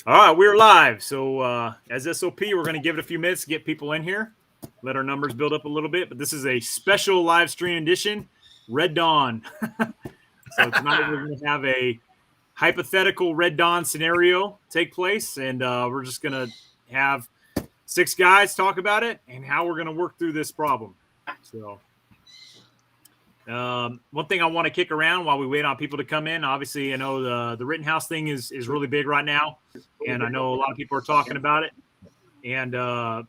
All right, we're live. So as SOP, we're going to give it a few minutes to get people in here, let our numbers build up a little bit. But this is a special live stream edition, Red Dawn. So tonight we're going to have a hypothetical Red Dawn scenario take place, and we're just going to have 6 guys talk about it and how we're going to work through this problem. So one thing I want to kick around while we wait on people to come in, obviously, I know the Rittenhouse thing is really big right now, and I know a lot of people are talking about it. And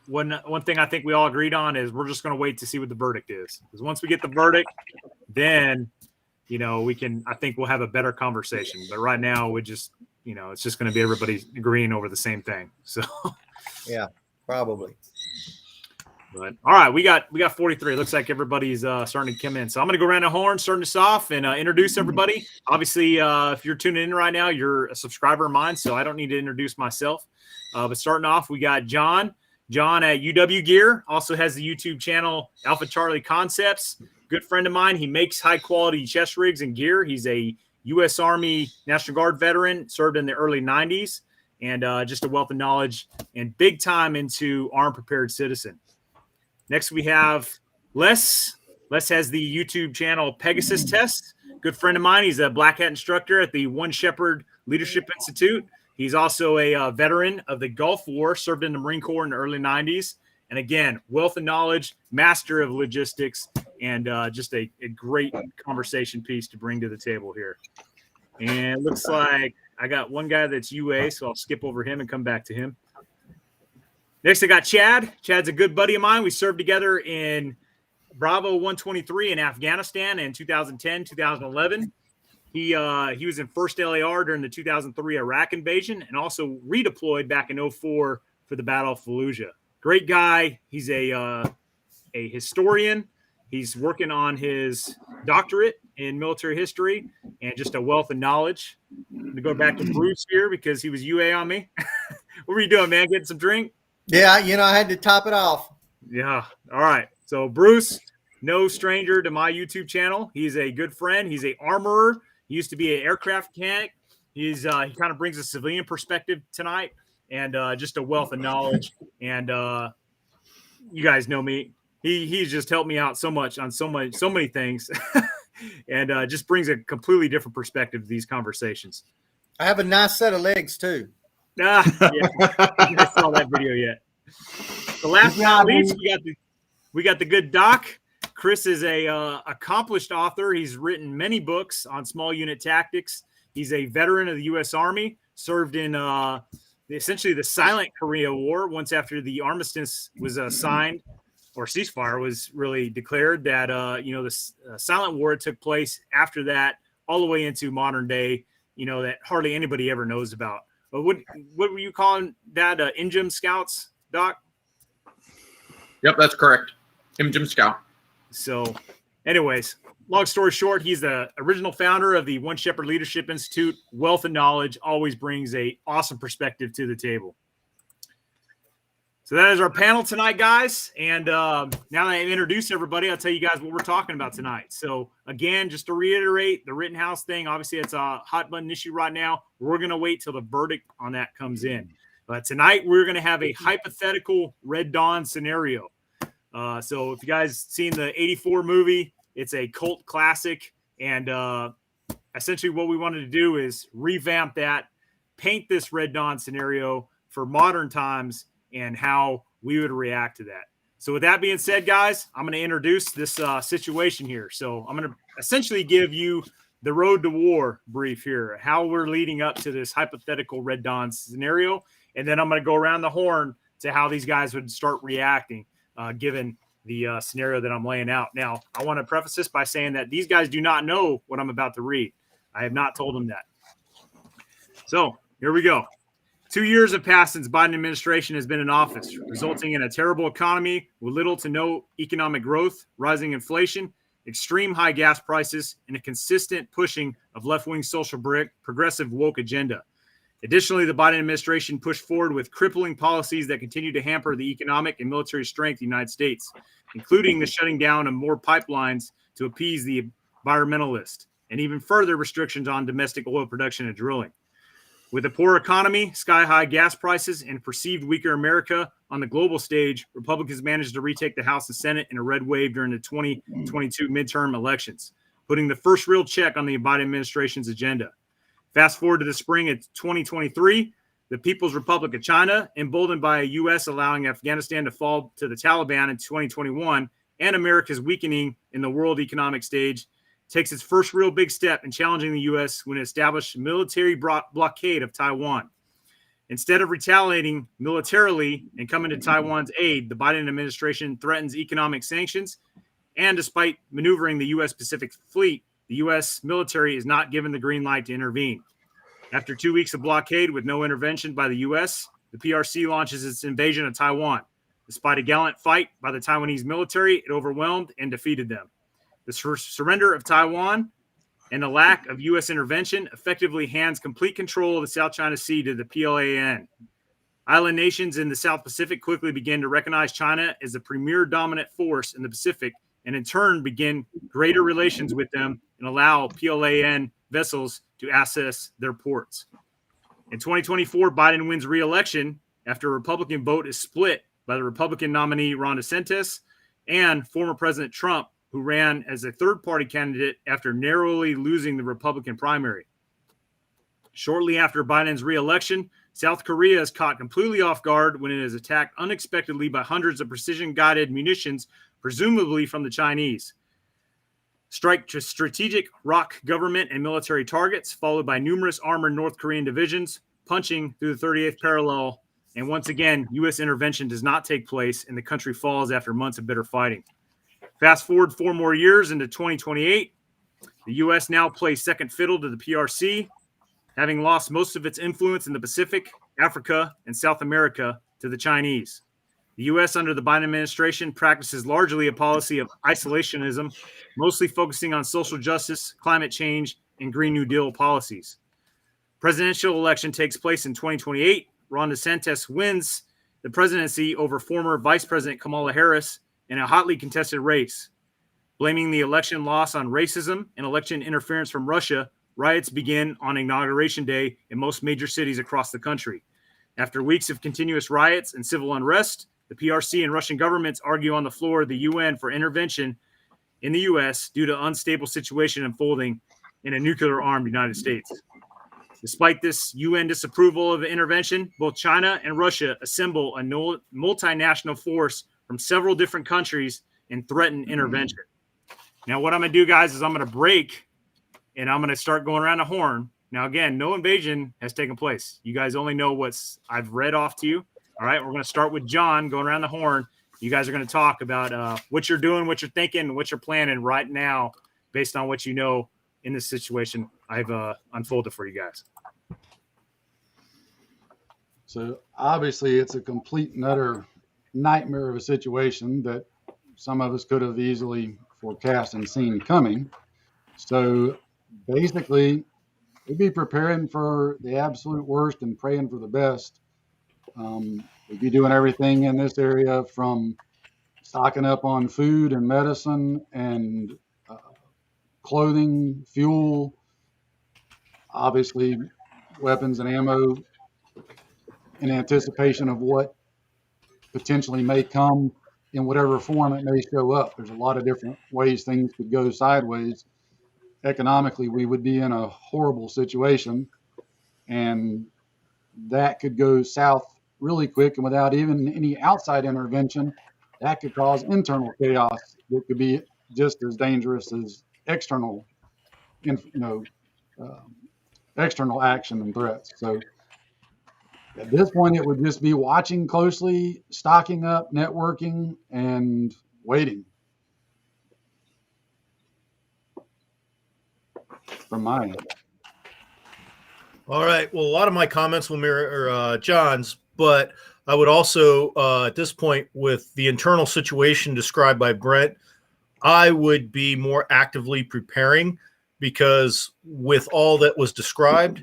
one thing I think we all agreed on is we're just going to wait to see what the verdict is, because once we get the verdict, then I think we'll have a better conversation. But right now, we just it's just going to be everybody agreeing over the same thing. So yeah, probably. But all right, we got 43. Looks like everybody's starting to come in. So I'm going to go around the horn, starting us off, and introduce everybody. Obviously, if you're tuning in right now, you're a subscriber of mine, so I don't need to introduce myself. But starting off, we got John. John at UW Gear also has the YouTube channel Alpha Charlie Concepts. Good friend of mine. He makes high quality chest rigs and gear. He's a U.S. Army National Guard veteran, served in the early 90s, and just a wealth of knowledge and big time into armed prepared citizen. Next, we have Les. Les has the YouTube channel Pegasus Test. Good friend of mine. He's a black hat instructor at the One Shepherd Leadership Institute. He's also a veteran of the Gulf War, served in the Marine Corps in the early 90s. And again, wealth of knowledge, master of logistics, and just a great conversation piece to bring to the table here. And it looks like I got one guy that's UA, so I'll skip over him and come back to him. Next, I got Chad. Chad's a good buddy of mine. We served together in Bravo 123 in Afghanistan in 2010, 2011. He was in 1st LAR during the 2003 Iraq invasion and also redeployed back in 2004 for the Battle of Fallujah. Great guy. He's a historian. He's working on his doctorate in military history and just a wealth of knowledge. I'm going to go back to Bruce here because he was UA on me. What were you doing, man? Getting some drink? Yeah, I had to top it off. Yeah. All right. So Bruce, no stranger to my YouTube channel. He's a good friend. He's an armorer. He used to be an aircraft mechanic. He kind of brings a civilian perspective tonight and just a wealth of knowledge. And you guys know me. He's just helped me out so much on so many things and just brings a completely different perspective to these conversations. I have a nice set of legs too. Yeah. I saw that video yet. The last but not least, we got the good Doc. Chris is a accomplished author. He's written many books on small unit tactics. He's a veteran of the U.S. Army, served in essentially the silent Korea War. Once after the armistice was signed, or ceasefire was really declared, that the silent war took place after that, all the way into modern day. That hardly anybody ever knows about. But what were you calling that? InGym Scouts, Doc? Yep, that's correct. InGym Scout. So, anyways, long story short, he's the original founder of the One Shepherd Leadership Institute. Wealth of knowledge, always brings a awesome perspective to the table. So that is our panel tonight, guys. And now that I've introduced everybody, I'll tell you guys what we're talking about tonight. So again, just to reiterate, the Rittenhouse thing, obviously it's a hot button issue right now. We're going to wait till the verdict on that comes in. But tonight we're going to have a hypothetical Red Dawn scenario. So if you guys seen the 84 movie, it's a cult classic. And essentially what we wanted to do is revamp that, paint this Red Dawn scenario for modern times and how we would react to that. So with that being said, guys, I'm going to introduce this situation here. So I'm going to essentially give you the road to war brief here, how we're leading up to this hypothetical Red Dawn scenario. And then I'm going to go around the horn to how these guys would start reacting given the scenario that I'm laying out. Now, I want to preface this by saying that these guys do not know what I'm about to read. I have not told them that. So here we go. 2 years have passed since Biden administration has been in office, resulting in a terrible economy with little to no economic growth, rising inflation, extreme high gas prices, and a consistent pushing of left-wing social progressive woke agenda. Additionally, the Biden administration pushed forward with crippling policies that continue to hamper the economic and military strength of the United States, including the shutting down of more pipelines to appease the environmentalists, and even further restrictions on domestic oil production and drilling. With a poor economy, sky-high gas prices, and perceived weaker America on the global stage, Republicans managed to retake the House and Senate in a red wave during the 2022 midterm elections, putting the first real check on the Biden administration's agenda. Fast forward to the spring of 2023, the People's Republic of China, emboldened by a U.S. allowing Afghanistan to fall to the Taliban in 2021, and America's weakening in the world economic stage, takes its first real big step in challenging the U.S. when it established a military blockade of Taiwan. Instead of retaliating militarily and coming to Taiwan's aid, the Biden administration threatens economic sanctions, and despite maneuvering the U.S. Pacific Fleet, the U.S. military is not given the green light to intervene. After 2 weeks of blockade with no intervention by the U.S., the PRC launches its invasion of Taiwan. Despite a gallant fight by the Taiwanese military, it overwhelmed and defeated them. The surrender of Taiwan and the lack of U.S. intervention effectively hands complete control of the South China Sea to the PLAN. Island nations in the South Pacific quickly began to recognize China as the premier dominant force in the Pacific, and in turn begin greater relations with them and allow PLAN vessels to access their ports. In 2024, Biden wins re-election after a Republican vote is split by the Republican nominee Ron DeSantis and former President Trump, who ran as a third-party candidate after narrowly losing the Republican primary. Shortly after Biden's re-election, South Korea is caught completely off guard when it is attacked unexpectedly by hundreds of precision-guided munitions, presumably from the Chinese. Strike strategic ROC government and military targets, followed by numerous armored North Korean divisions, punching through the 38th parallel. And once again, U.S. intervention does not take place, and the country falls after months of bitter fighting. Fast forward 4 more years into 2028, the U.S. now plays second fiddle to the PRC, having lost most of its influence in the Pacific, Africa, and South America to the Chinese. The U.S. under the Biden administration practices largely a policy of isolationism, mostly focusing on social justice, climate change, and Green New Deal policies. Presidential election takes place in 2028. Ron DeSantis wins the presidency over former Vice President Kamala Harris in a hotly contested race. Blaming the election loss on racism and election interference from Russia, riots begin on Inauguration Day in most major cities across the country. After weeks of continuous riots and civil unrest, the PRC and Russian governments argue on the floor of the UN for intervention in the U.S. due to unstable situation unfolding in a nuclear-armed United States. Despite this UN disapproval of the intervention, both China and Russia assemble a multinational force from several different countries and threaten intervention. Now, what I'm going to do, guys, is I'm going to break and I'm going to start going around the horn. Now, again, no invasion has taken place. You guys only know what's I've read off to you. All right, we're going to start with John going around the horn. You guys are going to talk about what you're doing, what you're thinking, what you're planning right now based on what you know in this situation I've unfolded for you guys. So obviously it's a complete and utter nightmare of a situation that some of us could have easily forecast and seen coming. So basically, we'd be preparing for the absolute worst and praying for the best. We'd be doing everything in this area from stocking up on food and medicine and clothing, fuel, obviously weapons and ammo in anticipation of what potentially may come in whatever form it may show up. There's a lot of different ways things could go sideways. Economically, we would be in a horrible situation, and that could go south really quick, and without even any outside intervention, that could cause internal chaos that could be just as dangerous as external, external action and threats. So at this point, it would just be watching closely, stocking up, networking, and waiting. From my end. All right. Well, a lot of my comments will mirror John's, but I would also, at this point, with the internal situation described by Brent, I would be more actively preparing, because with all that was described,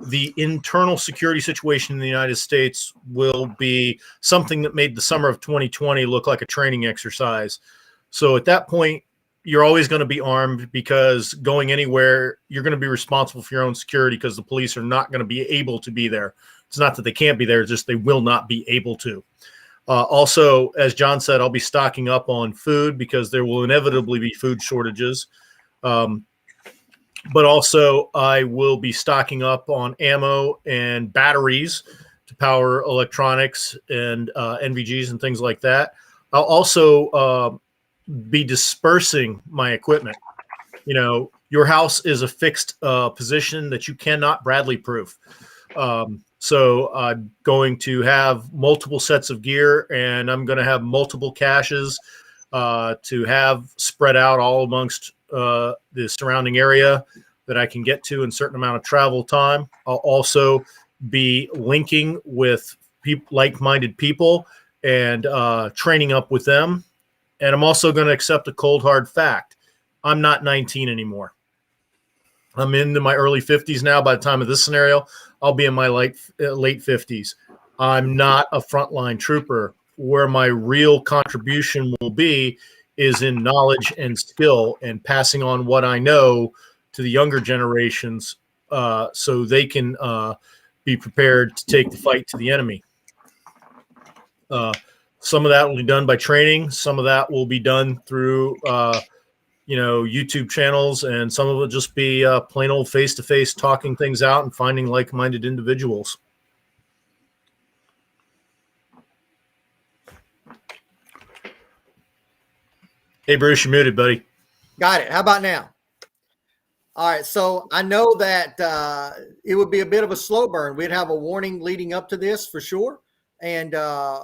the internal security situation in the United States will be something that made the summer of 2020 look like a training exercise. So at that point, you're always going to be armed, because going anywhere, you're going to be responsible for your own security, because the police are not going to be able to be there. It's not that they can't be there, it's just they will not be able to. Also, as John said, I'll be stocking up on food, because there will inevitably be food shortages. But also I will be stocking up on ammo and batteries to power electronics and NVGs and things like that. I'll also be dispersing my equipment. You know, your house is a fixed position that you cannot Bradley proof. So I'm going to have multiple sets of gear, and I'm going to have multiple caches to have spread out all amongst the surrounding area that I can get to in a certain amount of travel time. I'll also be linking with like-minded people and training up with them. And I'm also going to accept a cold, hard fact. I'm not 19 anymore. I'm into my early 50s now. By the time of this scenario, I'll be in my late 50s. I'm not a frontline trooper. Where my real contribution will be is in knowledge and skill, and passing on what I know to the younger generations, so they can be prepared to take the fight to the enemy. Some of that will be done by training. Some of that will be done through, YouTube channels, and some of it will just be plain old face-to-face talking things out and finding like-minded individuals. Hey, Bruce, you're muted, buddy. Got it. How about now? All right. So I know that it would be a bit of a slow burn. We'd have a warning leading up to this for sure. And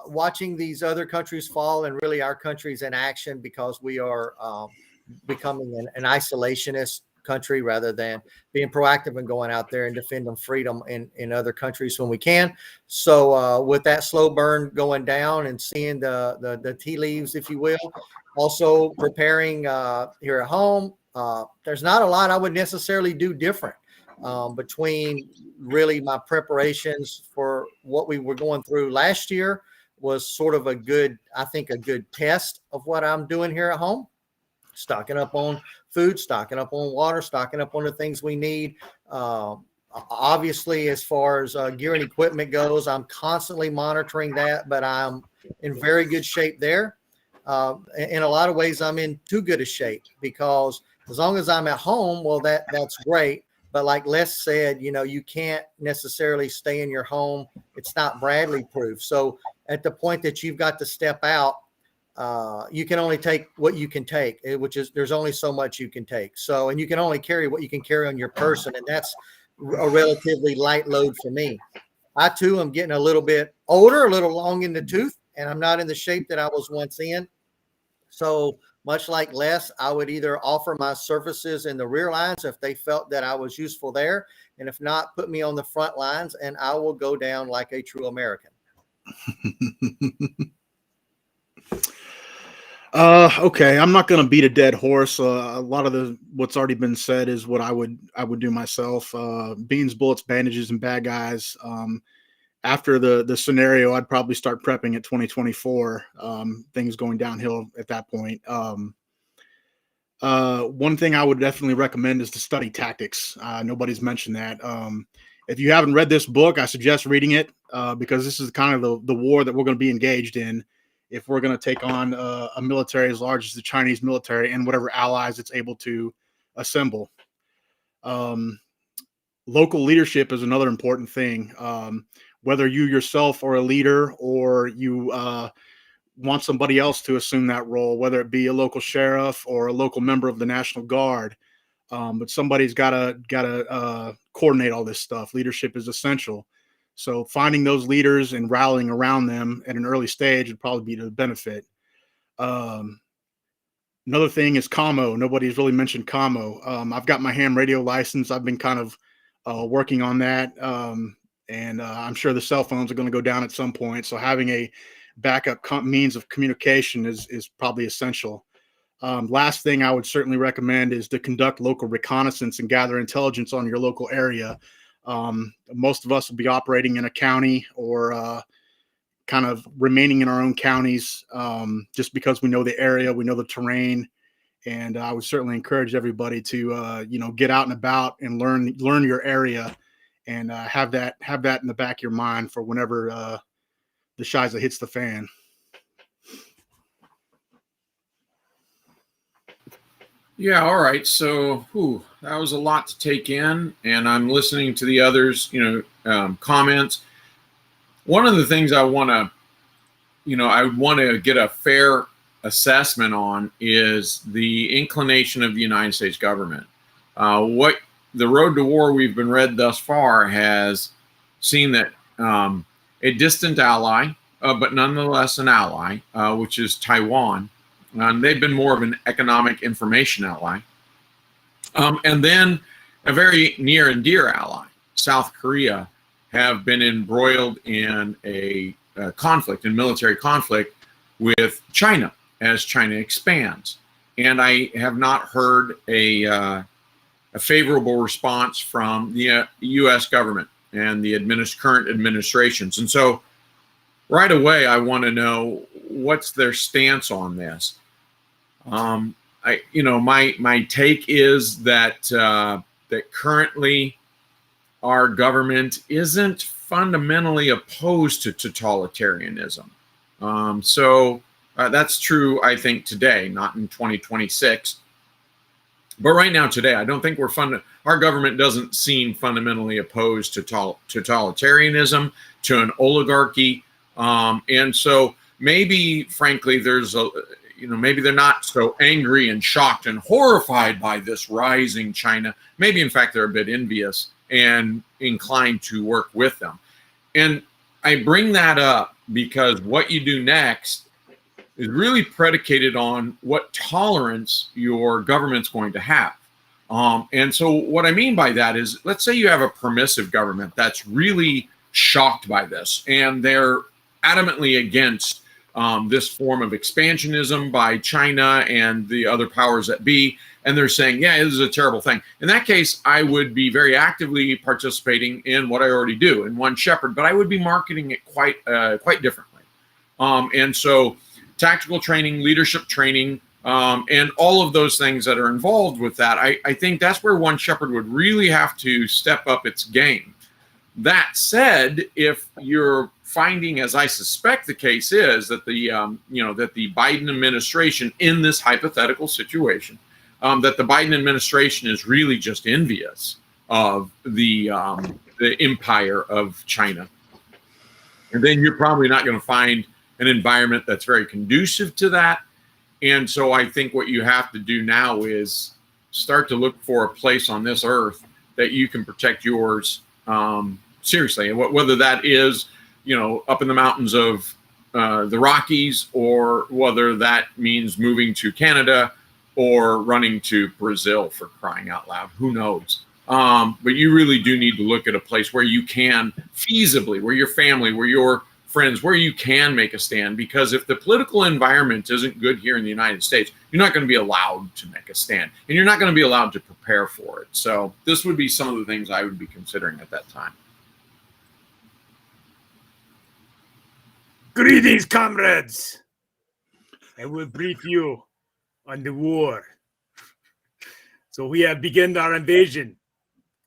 watching these other countries fall, and really our countries in action, because we are becoming an isolationist country rather than being proactive and going out there and defending freedom in other countries when we can. So with that slow burn going down and seeing the tea leaves, if you will, also preparing here at home, there's not a lot I would necessarily do different between really my preparations for what we were going through last year. Was sort of a good test of what I'm doing here at home. Stocking up on food, stocking up on water, stocking up on the things we need. Obviously, as far as gear and equipment goes, I'm constantly monitoring that, but I'm in very good shape there. In a lot of ways, I'm in too good a shape, because as long as I'm at home, well, that's great. But like Les said, you can't necessarily stay in your home. It's not Bradley proof. So at the point that you've got to step out, you can only take what you can take, which is there's only so much you can take. So, and you can only carry what you can carry on your person. And that's a relatively light load for me. I too am getting a little bit older, a little long in the tooth, and I'm not in the shape that I was once in. So much like Les, I would either offer my services in the rear lines if they felt that I was useful there. And if not, put me on the front lines, and I will go down like a true American. Okay, I'm not going to beat a dead horse. A lot of what's already been said is what I would do myself. Beans, bullets, bandages, and bad guys. After the scenario, I'd probably start prepping at 2024. Things going downhill at that point. One thing I would definitely recommend is to study tactics. Nobody's mentioned that. If you haven't read this book, I suggest reading it because this is kind of the war that we're going to be engaged in if we're going to take on a military as large as the Chinese military and whatever allies it's able to assemble. Local leadership is another important thing. Whether you yourself are a leader or you want somebody else to assume that role, whether it be a local sheriff or a local member of the National Guard, but somebody's got to coordinate all this stuff. Leadership is essential. So finding those leaders and rallying around them at an early stage would probably be to the benefit. Another thing is commo. Nobody's really mentioned commo. I've got my ham radio license. I've been kind of working on that. And I'm sure the cell phones are going to go down at some point. So having a backup means of communication is probably essential. Last thing I would certainly recommend is to conduct local reconnaissance and gather intelligence on your local area. Most of us will be operating in a county or kind of remaining in our own counties just because we know the area, we know the terrain, And I would certainly encourage everybody to, get out and about and learn your area, and have that in the back of your mind for whenever the shiza hits the fan. Yeah, all right. So, that was a lot to take in, and I'm listening to the others, comments. One of the things I want to get a fair assessment on is the inclination of the United States government. What the road to war we've been read thus far has seen that a distant ally, but nonetheless an ally, which is Taiwan. They've been more of an economic information ally. And then a very near and dear ally, South Korea, have been embroiled in a conflict, in military conflict with China as China expands. And I have not heard a favorable response from the U.S. government and the current administrations. And so right away, I want to know what's their stance on this. My take is that that currently our government isn't fundamentally opposed to totalitarianism. That's true, I think, today, not in 2026. But right now, today, I don't think our government doesn't seem fundamentally opposed to totalitarianism, to an oligarchy. And so maybe, frankly, maybe they're not so angry and shocked and horrified by this rising China. Maybe, in fact, they're a bit envious and inclined to work with them. And I bring that up because what you do next is really predicated on what tolerance your government's going to have. And so what I mean by that is, let's say you have a permissive government that's really shocked by this, and they're adamantly against this form of expansionism by China and the other powers that be, and they're saying, yeah, this is a terrible thing. In that case, I would be very actively participating in what I already do in One Shepherd, but I would be marketing it quite differently. And so tactical training, leadership training, and all of those things that are involved with that, I think that's where One Shepherd would really have to step up its game. That said, if you're finding, as I suspect the case is, that the Biden administration in this hypothetical situation, that the Biden administration is really just envious of the empire of China, and then you're probably not going to find an environment that's very conducive to that. And so I think what you have to do now is start to look for a place on this earth that you can protect yours seriously. And whether that is, up in the mountains of the Rockies, or whether that means moving to Canada or running to Brazil, for crying out loud, who knows? But you really do need to look at a place where you can feasibly, where your family, where your friends, where you can make a stand, because if the political environment isn't good here in the United States, you're not going to be allowed to make a stand, and you're not going to be allowed to prepare for it. So this would be some of the things I would be considering at that time. Greetings, comrades. I will brief you on the war. So we have begun our invasion.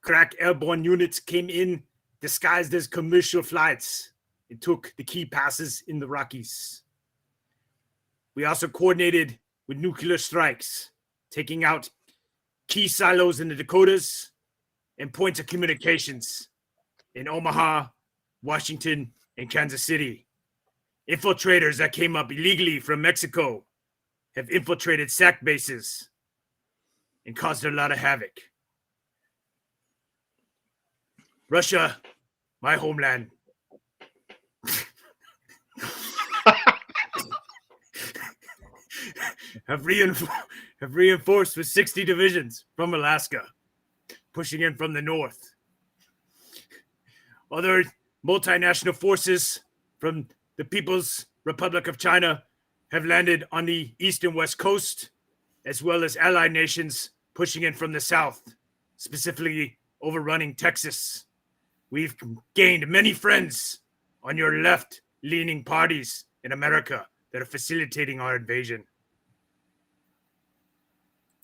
Crack airborne units came in disguised as commercial flights. It took the key passes in the Rockies. We also coordinated with nuclear strikes, taking out key silos in the Dakotas and points of communications in Omaha, Washington, and Kansas City. Infiltrators that came up illegally from Mexico have infiltrated SAC bases and caused a lot of havoc. Russia, my homeland, have reinforced with 60 divisions from Alaska, pushing in from the north. Other multinational forces from the People's Republic of China have landed on the east and west coast, as well as allied nations pushing in from the south, specifically overrunning Texas. We've gained many friends on your left-leaning parties in America that are facilitating our invasion.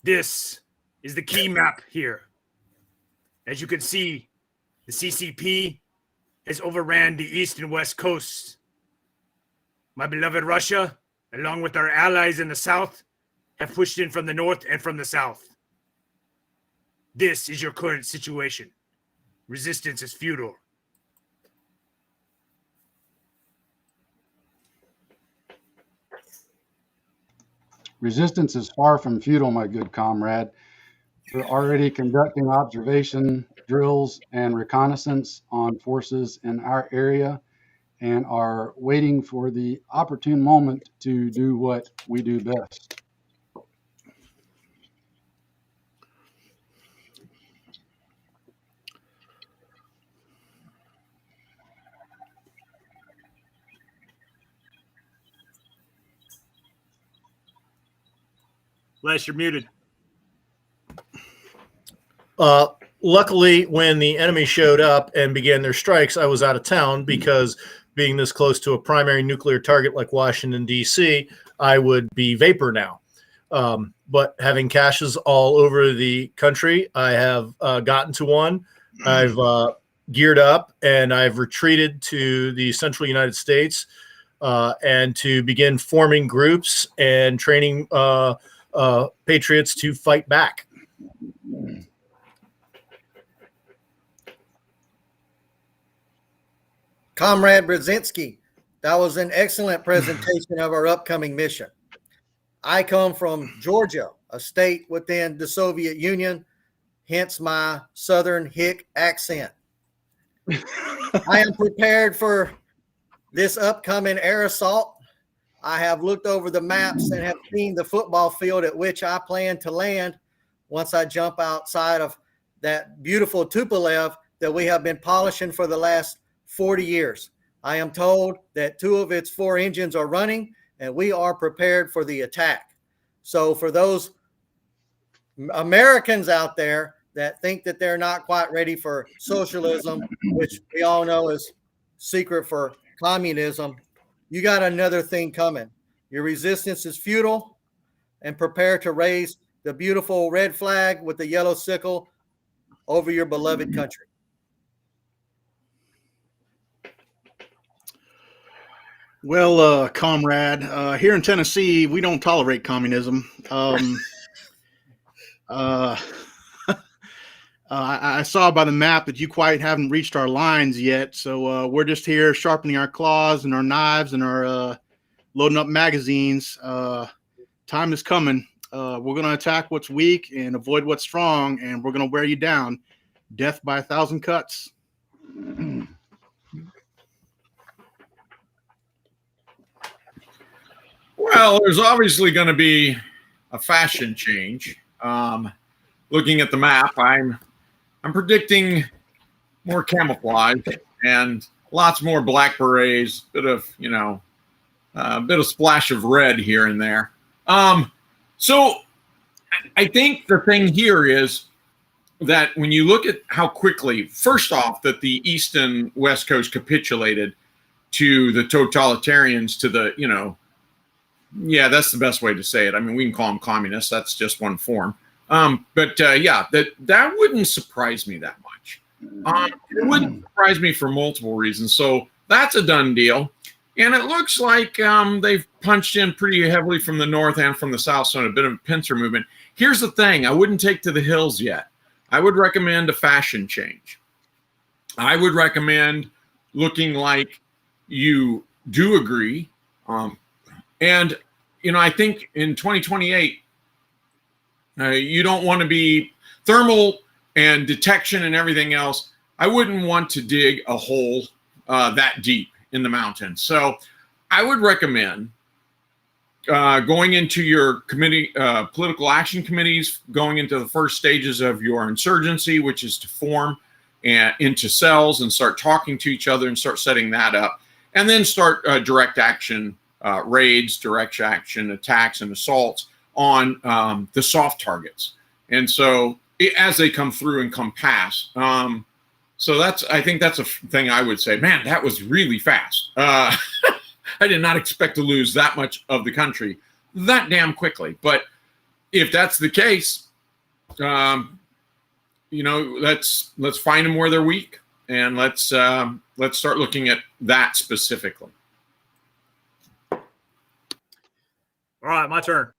This is the key map here. As you can see, the CCP has overran the east and west coasts. My beloved Russia, along with our allies in the south, have pushed in from the north and from the south. This is your current situation. Resistance is futile. Resistance is far from futile, my good comrade. We're already conducting observation drills and reconnaissance on forces in our area and are waiting for the opportune moment to do what we do best. Les, you're muted. Luckily, when the enemy showed up and began their strikes, I was out of town because being this close to a primary nuclear target like Washington, D.C., I would be vapor now. But having caches all over the country, I have gotten to one. I've geared up and I've retreated to the central United States and to begin forming groups and training patriots to fight back. Comrade Brzezinski, that was an excellent presentation of our upcoming mission. I come from Georgia, a state within the Soviet Union, hence my Southern hick accent. I am prepared for this upcoming air assault. I have looked over the maps and have seen the football field at which I plan to land once I jump outside of that beautiful Tupolev that we have been polishing for the last 40 years. I am told that 2 of its 4 engines are running and we are prepared for the attack. So for those Americans out there that think that they're not quite ready for socialism, which we all know is secret for communism, you got another thing coming. Your resistance is futile, and prepare to raise the beautiful red flag with the yellow sickle over your beloved country. Well, comrade, here in Tennessee, we don't tolerate communism. I saw by the map that you quite haven't reached our lines yet, so we're just here sharpening our claws and our knives and our loading up magazines. Time is coming. We're going to attack what's weak and avoid what's strong, and we're going to wear you down. Death by 1,000 cuts. Well, there's obviously going to be a fashion change. Looking at the map, I'm predicting more camouflage and lots more black berets, bit of splash of red here and there. So I think the thing here is that when you look at how quickly, first off, that the East and West Coast capitulated to the totalitarians, to the, yeah, that's the best way to say it. I mean, we can call them communists. That's just one form. But that wouldn't surprise me that much. It wouldn't surprise me for multiple reasons. So that's a done deal. And it looks like they've punched in pretty heavily from the north and from the south, so a bit of a pincer movement. Here's the thing. I wouldn't take to the hills yet. I would recommend a fashion change. I would recommend looking like you do agree. And, I think in 2028, you don't want to be thermal and detection and everything else. I wouldn't want to dig a hole that deep in the mountains. So I would recommend going into your committee, political action committees, going into the first stages of your insurgency, which is to form into cells and start talking to each other and start setting that up. And then start direct action raids, direct action attacks and assaults on the soft targets. And so as they come through and come past. So I think that's a thing I would say, man, that was really fast. I did not expect to lose that much of the country that damn quickly. But if that's the case, you know, let's find them where they're weak, and let's start looking at that specifically. All right, my turn.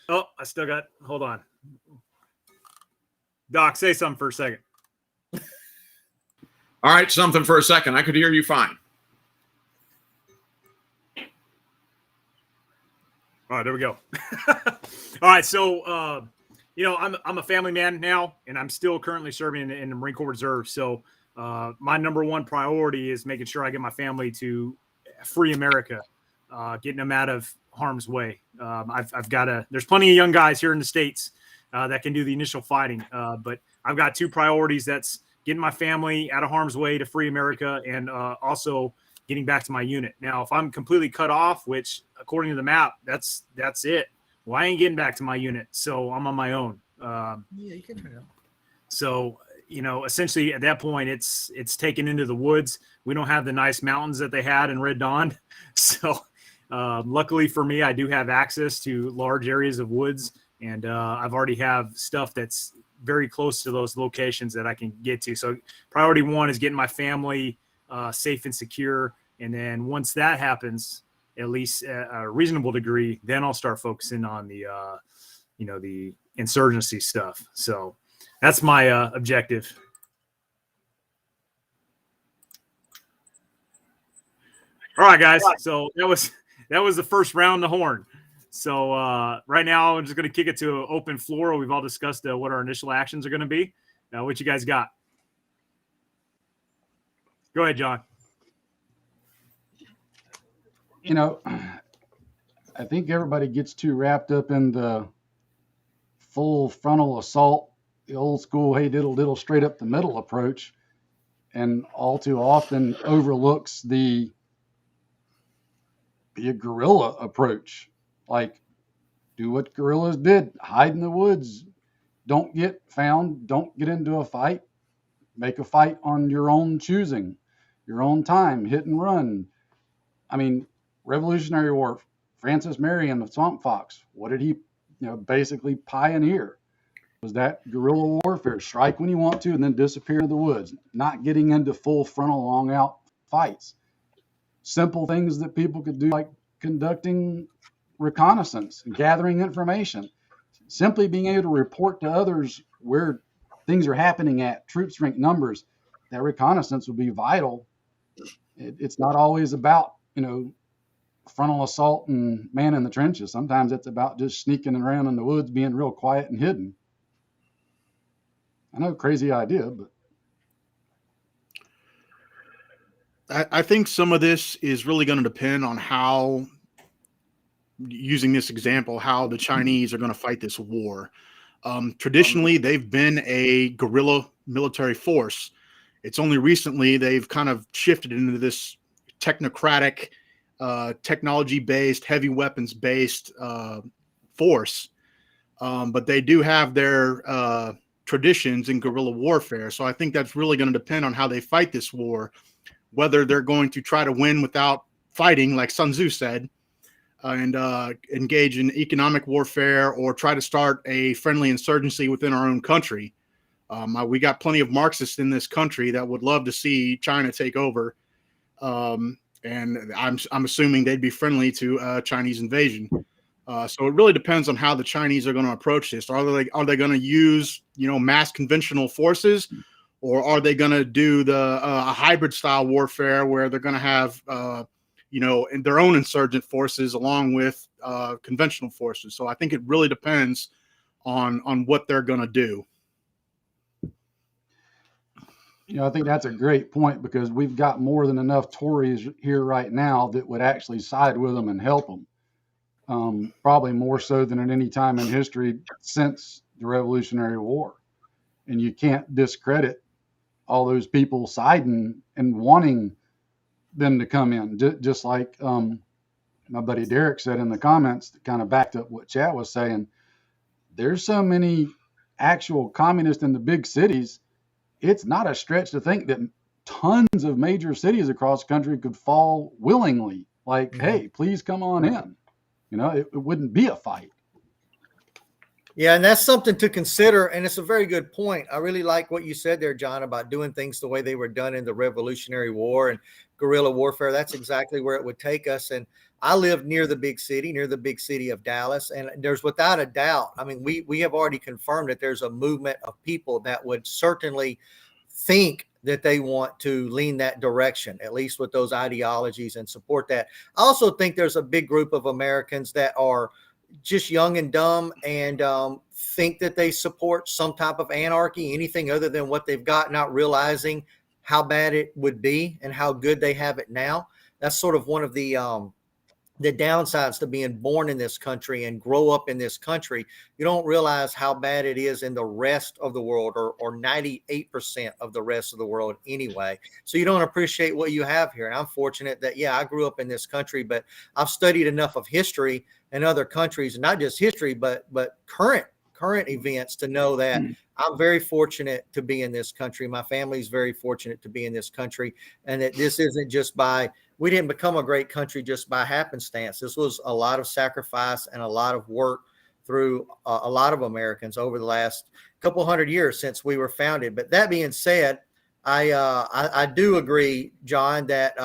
Oh, I still got. Hold on, Doc. Say something for a second. All right, something for a second. I could hear you fine. All right, there we go. All right, so you know, I'm a family man now, and I'm still currently serving in the Marine Corps Reserve. So my number one priority is making sure I get my family to free America, getting them out of harm's way. I've got there's plenty of young guys here in the States that can do the initial fighting, but I've got two priorities. That's getting my family out of harm's way to free America, and also getting back to my unit. Now, if I'm completely cut off, which according to the map, that's it. Well, I ain't getting back to my unit, so I'm on my own. Yeah, you can turn it on. So, you know, essentially at that point, it's taken into the woods. We don't have the nice mountains that they had in Red Dawn. So luckily for me, I do have access to large areas of woods, and I've already have stuff that's very close to those locations that I can get to. So priority one is getting my family safe and secure. And then once that happens, at least a reasonable degree, then I'll start focusing on the, you know, the insurgency stuff. So that's my objective. All right, guys. So that was the first round, the horn. So right now I'm just going to kick it to an open floor. We've all discussed what our initial actions are going to be. What you guys got? Go ahead, John. You know, I think everybody gets too wrapped up in the full frontal assault, the old school, hey, diddle, diddle, straight up the middle approach, and all too often overlooks the guerrilla approach. Like, do what guerrillas did, hide in the woods, don't get found, don't get into a fight, make a fight on your own choosing, your own time, hit and run. I mean, Revolutionary War, Francis Marion, the Swamp Fox, what did he, basically pioneer? Was that guerrilla warfare, strike when you want to and then disappear in the woods, not getting into full frontal long out fights. Simple things that people could do, like conducting reconnaissance, gathering information, simply being able to report to others where things are happening at, troop strength, numbers. That reconnaissance would be vital. It's not always about, frontal assault and man in the trenches. Sometimes it's about just sneaking around in the woods, being real quiet and hidden. I know, crazy idea, but I think some of this is really going to depend on how, using this example, how the Chinese are going to fight this war. Traditionally, they've been a guerrilla military force. It's only recently they've kind of shifted into this technocratic, technology-based, heavy weapons-based force. But they do have their traditions in guerrilla warfare. So I think that's really going to depend on how they fight this war, whether they're going to try to win without fighting, like Sun Tzu said, and engage in economic warfare, or try to start a friendly insurgency within our own country. We got plenty of Marxists in this country that would love to see China take over. And I'm assuming they'd be friendly to Chinese invasion. So it really depends on how the Chinese are going to approach this. Are they going to use, mass conventional forces, or are they going to do the hybrid style warfare where they're going to have, their own insurgent forces along with conventional forces? So I think it really depends on what they're going to do. I think that's a great point, because we've got more than enough Tories here right now that would actually side with them and help them. Probably more so than at any time in history since the Revolutionary War. And you can't discredit all those people siding and wanting them to come in. Just like my buddy Derek said in the comments, that kind of backed up what Chad was saying. There's so many actual communists in the big cities. It's not a stretch to think that tons of major cities across the country could fall willingly. Like, hey, please come on in. It wouldn't be a fight. Yeah, and that's something to consider. And it's a very good point. I really like what you said there, John, about doing things the way they were done in the Revolutionary War and guerrilla warfare. That's exactly where it would take us. And I live near the big city of Dallas. And there's without a doubt, I mean, we have already confirmed that there's a movement of people that would certainly think that they want to lean that direction, at least with those ideologies, and support that. I also think there's a big group of Americans that are just young and dumb and think that they support some type of anarchy, anything other than what they've got, not realizing how bad it would be and how good they have it now. That's sort of one of the downsides to being born in this country and grow up in this country. You don't realize how bad it is in the rest of the world, or 98% of the rest of the world anyway. So you don't appreciate what you have here. And I'm fortunate that, yeah, I grew up in this country, but I've studied enough of history in other countries, and not just history, but current events, to know that I'm very fortunate to be in this country. My family's very fortunate to be in this country, and that this isn't just we didn't become a great country just by happenstance. This was a lot of sacrifice and a lot of work through a lot of Americans over the last couple hundred years since we were founded. But that being said, I do agree, John, that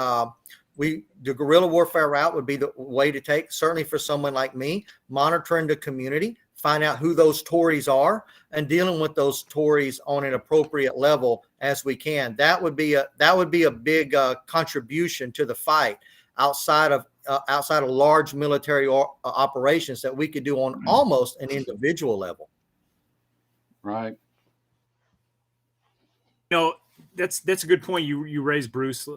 the guerrilla warfare route would be the way to take, certainly for someone like me, monitoring the community, find out who those Tories are, and dealing with those Tories on an appropriate level as we can. That would be a big contribution to the fight outside of large military operations that we could do on almost an individual level. Right. That's a good point you raised, Bruce.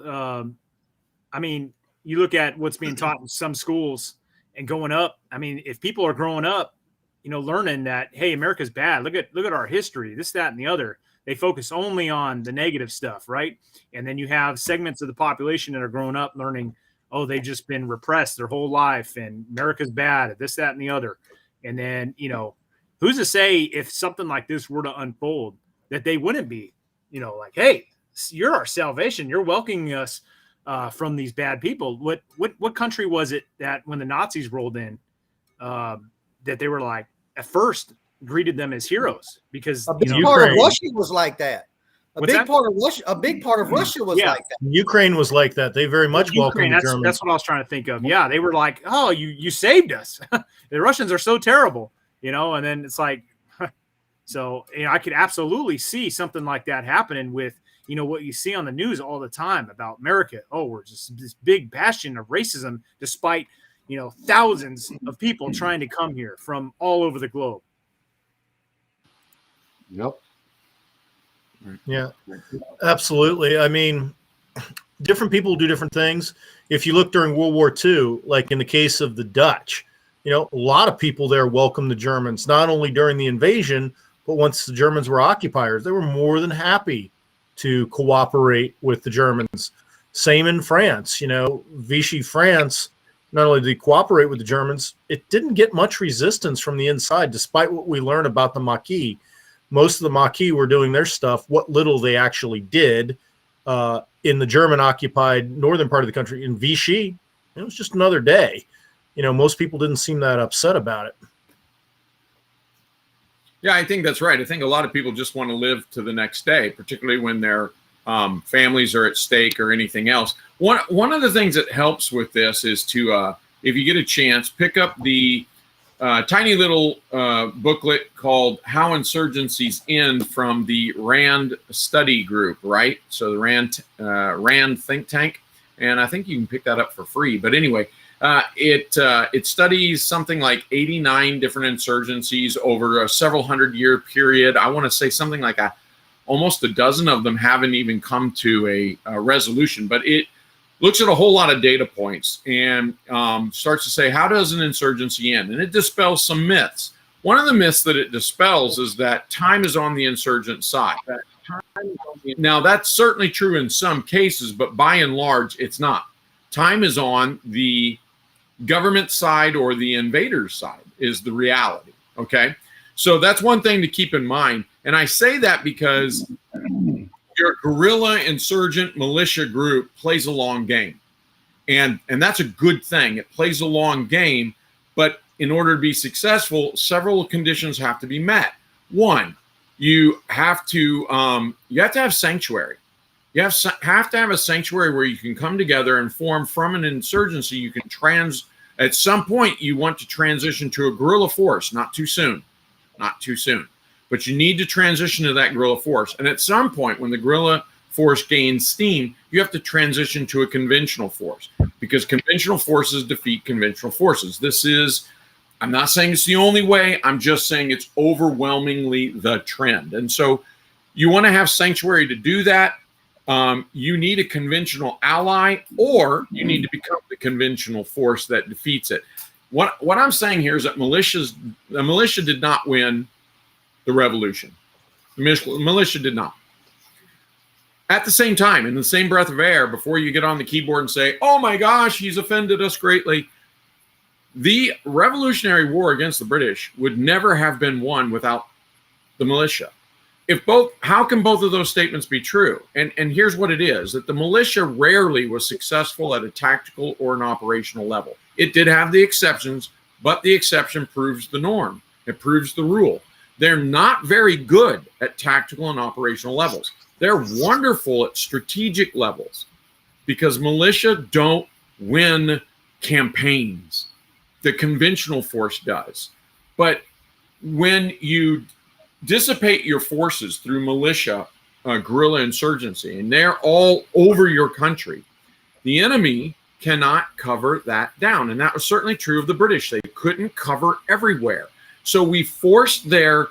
I mean, you look at what's being taught in some schools and going up. I mean, if people are growing up, learning that, hey, America's bad. Look at our history, this, that, and the other. They focus only on the negative stuff, right? And then you have segments of the population that are growing up learning, oh, they've just been repressed their whole life, and America's bad at this, that, and the other. And then, who's to say if something like this were to unfold that they wouldn't be, like, hey, you're our salvation. You're welcoming us from these bad people. What country was it that when the Nazis rolled in, that they were like, at first greeted them as heroes? Because a big part of Russia was like that. A big part of Russia was like that. Ukraine was like that. They very much welcomed the Germans. That's what I was trying to think of. Yeah, they were like, oh, you saved us. The Russians are so terrible, and then it's like, so I could absolutely see something like that happening with, what you see on the news all the time about America. Oh, we're just this big bastion of racism, despite thousands of people trying to come here from all over the globe. Yep. Yeah, absolutely. I mean, different people do different things. If you look during World War II, like in the case of the Dutch, a lot of people there welcomed the Germans, not only during the invasion, but once the Germans were occupiers, they were more than happy to cooperate with the Germans. Same in France, Vichy France. Not only did they cooperate with the Germans, it didn't get much resistance from the inside, despite what we learned about the Maquis. Most of the Maquis were doing their stuff. What little they actually did in the German-occupied northern part of the country, in Vichy, it was just another day. Most people didn't seem that upset about it. Yeah, I think that's right. I think a lot of people just want to live to the next day, particularly when their families are at stake or anything else. One of the things that helps with this is to, if you get a chance, pick up the tiny little booklet called How Insurgencies End from the RAND study group, right? So the RAND think tank. And I think you can pick that up for free. But anyway, it studies something like 89 different insurgencies over a several hundred-year period. I want to say something like almost a dozen of them haven't even come to a resolution. But it looks at a whole lot of data points and starts to say, how does an insurgency end? And it dispels some myths. One of the myths that it dispels is that time is on the insurgent side. Now, that's certainly true in some cases, but by and large, it's not. Time is on the government side or the invader's side is the reality, okay? So that's one thing to keep in mind. And I say that because your guerrilla insurgent militia group plays a long game. And that's a good thing. It plays a long game, but in order to be successful, several conditions have to be met. One, you have to have sanctuary. You have to have a sanctuary where you can come together and form from an insurgency. You can at some point you want to transition to a guerrilla force. Not too soon, but you need to transition to that guerrilla force. And at some point, when the guerrilla force gains steam, you have to transition to a conventional force, because conventional forces defeat conventional forces. I'm not saying it's the only way. I'm just saying it's overwhelmingly the trend. And so you want to have sanctuary to do that. You need a conventional ally, or you need to become the conventional force that defeats it. What I'm saying here is that the militia did not win the revolution. The militia did not. At the same time, in the same breath of air, before you get on the keyboard and say, oh my gosh, he's offended us greatly, the Revolutionary War against the British would never have been won without the militia. How can both of those statements be true? And here's what it is, that the militia rarely was successful at a tactical or an operational level. It did have the exceptions, but the exception proves the norm. It proves the rule. They're not very good at tactical and operational levels. They're wonderful at strategic levels, because militia don't win campaigns. The conventional force does. But when you dissipate your forces through militia, guerrilla insurgency, and they're all over your country, the enemy cannot cover that down. And that was certainly true of the British. They couldn't cover everywhere. So we forced them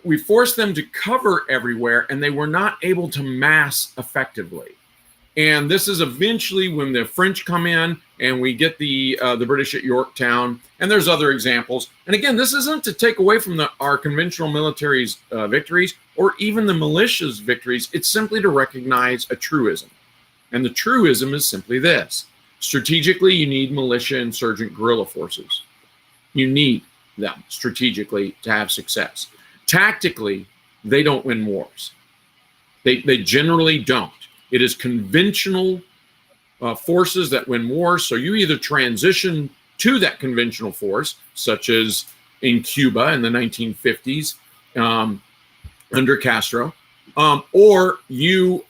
to cover everywhere, and they were not able to mass effectively. And this is eventually when the French come in, and we get the British at Yorktown, and there's other examples. And again, this isn't to take away from our conventional military's victories or even the militia's victories. It's simply to recognize a truism. And the truism is simply this: strategically, you need militia insurgent guerrilla forces. You need them strategically to have success. Tactically, they don't win wars. They generally don't. It is conventional forces that win wars. So you either transition to that conventional force, such as in Cuba in the 1950s under Castro, or you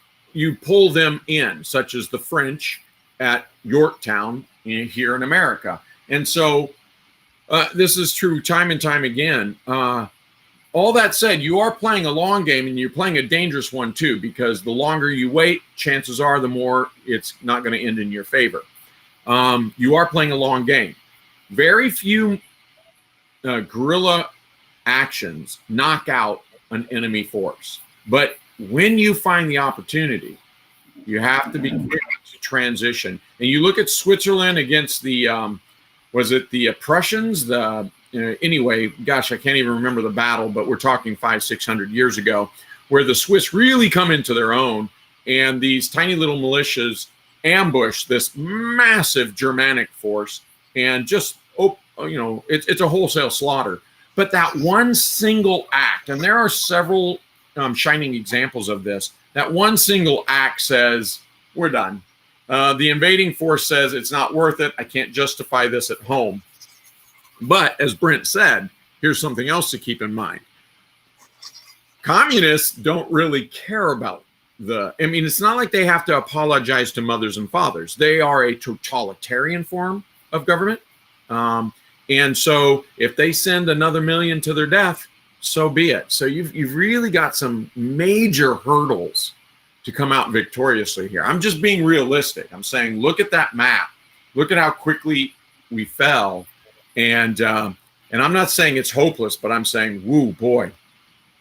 pull them in, such as the French at Yorktown here in America. And so this is true time and time again. All that said, you are playing a long game, and you're playing a dangerous one too, because the longer you wait, chances are the more it's not going to end in your favor. You are playing a long game. Very few guerrilla actions knock out an enemy force. But when you find the opportunity, you have to be quick to transition. And you look at Switzerland against the, was it the Prussians? Anyway, gosh, I can't even remember the battle, but we're talking 500-600 years ago, where the Swiss really come into their own, and these tiny little militias ambush this massive Germanic force, and just, it's a wholesale slaughter. But that one single act, and there are several shining examples of this, that one single act says, we're done. The invading force says, it's not worth it. I can't justify this at home. But as Brent said, here's something else to keep in mind. Communists don't really care about it's not like they have to apologize to mothers and fathers. They are a totalitarian form of government. And so if they send another million to their death, so be it. So you've really got some major hurdles to come out victoriously here. I'm just being realistic. I'm saying, look at that map. Look at how quickly we fell. And I'm not saying it's hopeless, but I'm saying, woo, boy,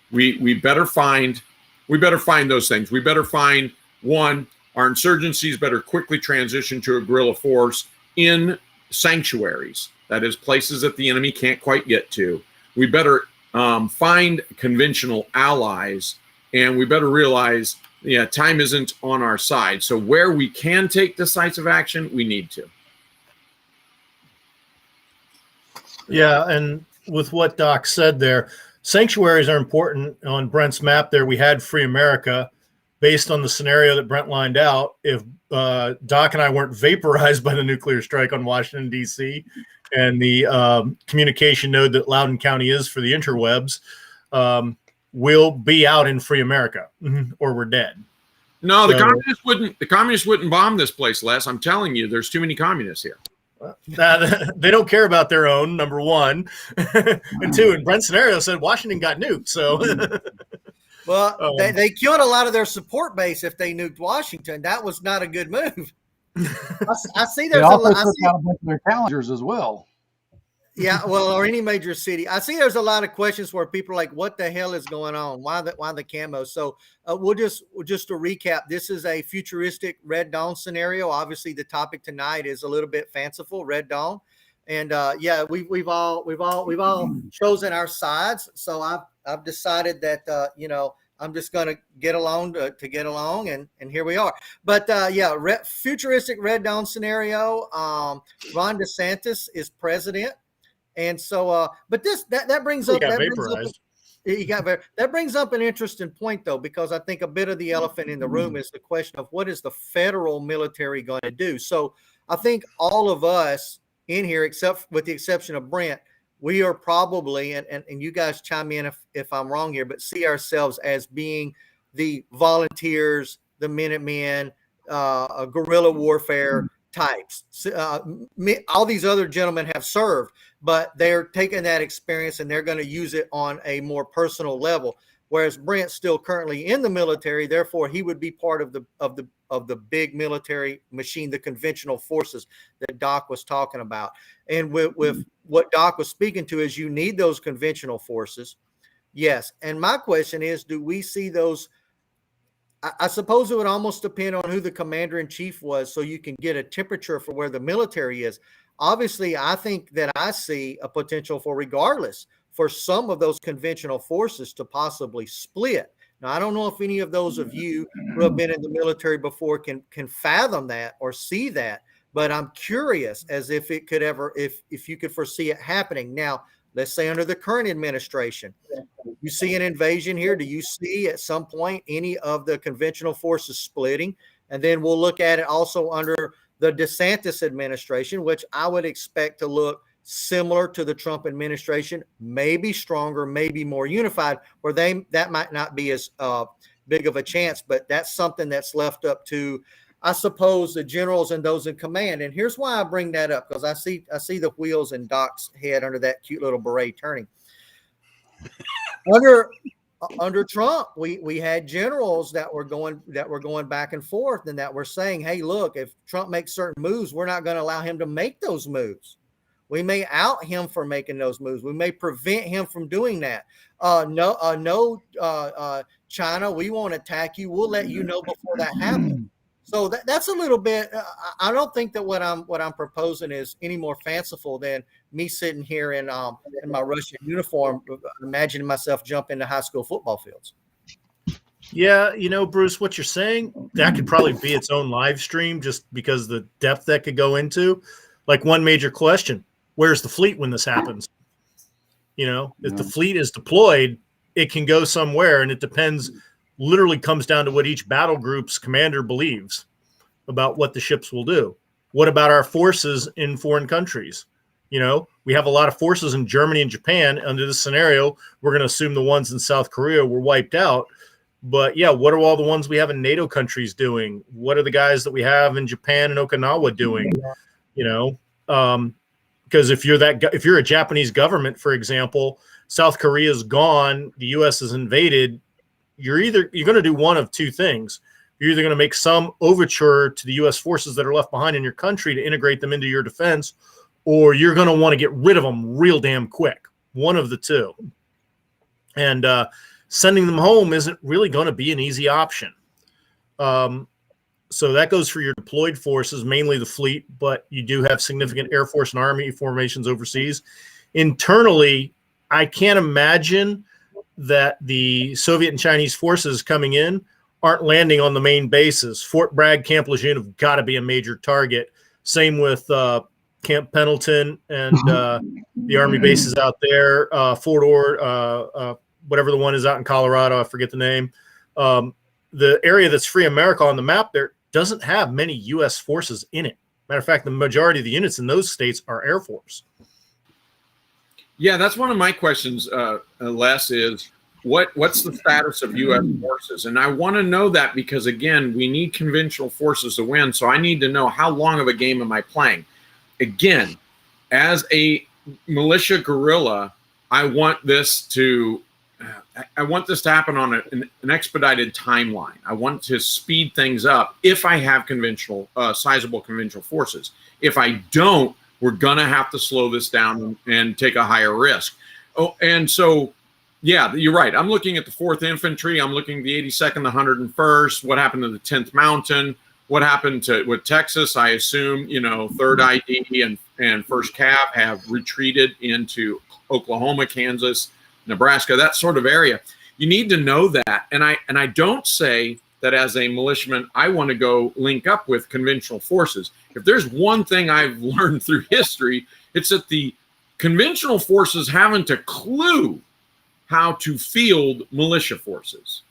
we better find those things. We better find, one, our insurgencies better quickly transition to a guerrilla force in sanctuaries, that is, places that the enemy can't quite get to. We better find conventional allies, and we better realize, time isn't on our side. So where we can take decisive action, we need to. Yeah, and with what Doc said there, sanctuaries are important. On Brent's map there, we had Free America. Based on the scenario that Brent lined out, if Doc and I weren't vaporized by the nuclear strike on Washington, D.C., and the communication node that Loudoun County is for the interwebs will be out in free America, or we're dead. No, the communists wouldn't. The communists wouldn't bomb this place, Les. I'm telling you, there's too many communists here. They don't care about their own, number one. And two, in Brent's scenario, said Washington got nuked. So, well, they killed a lot of their support base if they nuked Washington. That was not a good move. I see there's a bunch of their challengers as well. Yeah, well, or any major city. I see there's a lot of questions where people are like, what the hell is going on? Why the camo? So we'll just to recap, this is a futuristic Red Dawn scenario. Obviously, the topic tonight is a little bit fanciful, Red Dawn. And yeah, we've all chosen our sides. So I've decided that I'm just going to get along to get along, and here we are. But yeah, futuristic Red Dawn scenario. Ron DeSantis is president. And so, but that brings up that brings up an interesting point, though, because I think a bit of the elephant in the room is the question of what is the federal military going to do. So I think all of us in here, except with the exception of Brent, we are probably, and you guys chime in if I'm wrong here, but see ourselves as being the volunteers, the Minutemen, guerrilla warfare types. All these other gentlemen have served, but they're taking that experience and they're going to use it on a more personal level. Whereas Brent's still currently in the military, therefore he would be part of the big military machine, the conventional forces that Doc was talking about. And with what Doc was speaking to is you need those conventional forces. Yes. And my question is, do we see those? I suppose it would almost depend on who the commander in chief was, so you can get a temperature for where the military is. Obviously, I think that I see a potential for, regardless, for some of those conventional forces to possibly split. Now, I don't know if any of those of you who have been in the military before can fathom that or see that, but I'm curious as if it could ever, if you could foresee it happening. Now, let's say under the current administration, you see an invasion here. Do you see at some point any of the conventional forces splitting? And then we'll look at it also under the DeSantis administration, which I would expect to look similar to the Trump administration, maybe stronger, maybe more unified, where that might not be as big of a chance, but that's something that's left up to, I suppose, the generals and those in command. And here's why I bring that up, because I see the wheels in Doc's head under that cute little beret turning. Under Trump, we had generals that were going back and forth and that were saying, hey, look, if Trump makes certain moves, we're not going to allow him to make those moves. We may out him for making those moves. We may prevent him from doing that. No, China, we won't attack you. We'll let you know before that happens. So that's a little bit. I don't think that what I'm proposing is any more fanciful than me sitting here in my Russian uniform, imagining myself jumping into high school football fields. Yeah, Bruce, what you're saying, that could probably be its own live stream, just because the depth that could go into. Like, one major question: where's the fleet when this happens? If the fleet is deployed, it can go somewhere, and it depends. Literally comes down to what each battle group's commander believes about what the ships will do. What about our forces in foreign countries? We have a lot of forces in Germany and Japan. Under this scenario, we're going to assume the ones in South Korea were wiped out. But yeah, what are all the ones we have in NATO countries doing? What are the guys that we have in Japan and Okinawa doing? Because if you're a Japanese government, for example, South Korea is gone, the U.S. is invaded. You're going to do one of two things. You're either going to make some overture to the U.S. forces that are left behind in your country to integrate them into your defense, or you're going to want to get rid of them real damn quick. One of the two. And sending them home isn't really going to be an easy option. So that goes for your deployed forces, mainly the fleet, but you do have significant Air Force and Army formations overseas. Internally, I can't imagine that the Soviet and Chinese forces coming in aren't landing on the main bases. Fort Bragg, Camp Lejeune have got to be a major target. Same with Camp Pendleton and the Army bases out there. Fort Ord, whatever the one is out in Colorado, I forget the name. The area that's Free America on the map there doesn't have many U.S. forces in it. Matter of fact, the majority of the units in those states are Air Force. Yeah, that's one of my questions, Les, is what's the status of U.S. forces? And I want to know that because, again, we need conventional forces to win. So I need to know how long of a game am I playing? Again, as a militia guerrilla, I want this to happen on an expedited timeline. I want to speed things up if I have sizable conventional forces. If I don't, we're going to have to slow this down and take a higher risk. Oh, and so, yeah, you're right. I'm looking at the 4th Infantry. I'm looking at the 82nd, the 101st. What happened to the 10th Mountain? What happened with Texas? I assume, 3rd ID and 1st Cav have retreated into Oklahoma, Kansas, Nebraska, that sort of area. You need to know that. And I don't say that as a militiaman, I want to go link up with conventional forces. If there's one thing I've learned through history, it's that the conventional forces haven't a clue how to field militia forces,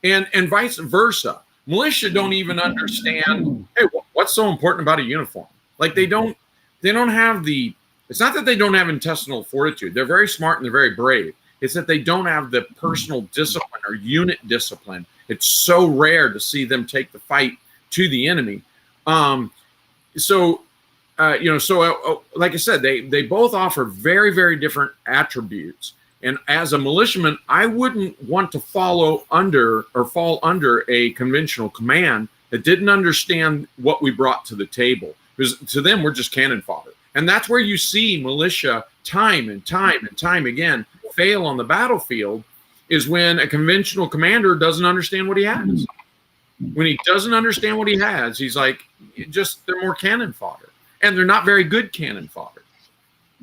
and vice versa. Militia don't even understand, hey, what's so important about a uniform? Like they don't have it's not that they don't have intestinal fortitude. They're very smart and they're very brave. It's that they don't have the personal discipline or unit discipline. It's so rare to see them take the fight to the enemy. Like I said, they both offer very, very different attributes. And as a militiaman, I wouldn't want to fall under a conventional command that didn't understand what we brought to the table. Because to them, we're just cannon fodder. And that's where you see militia time and time again fail on the battlefield, is when a conventional commander doesn't understand what he has. When he doesn't understand what he has, he's like, they're more cannon fodder. And they're not very good cannon fodder.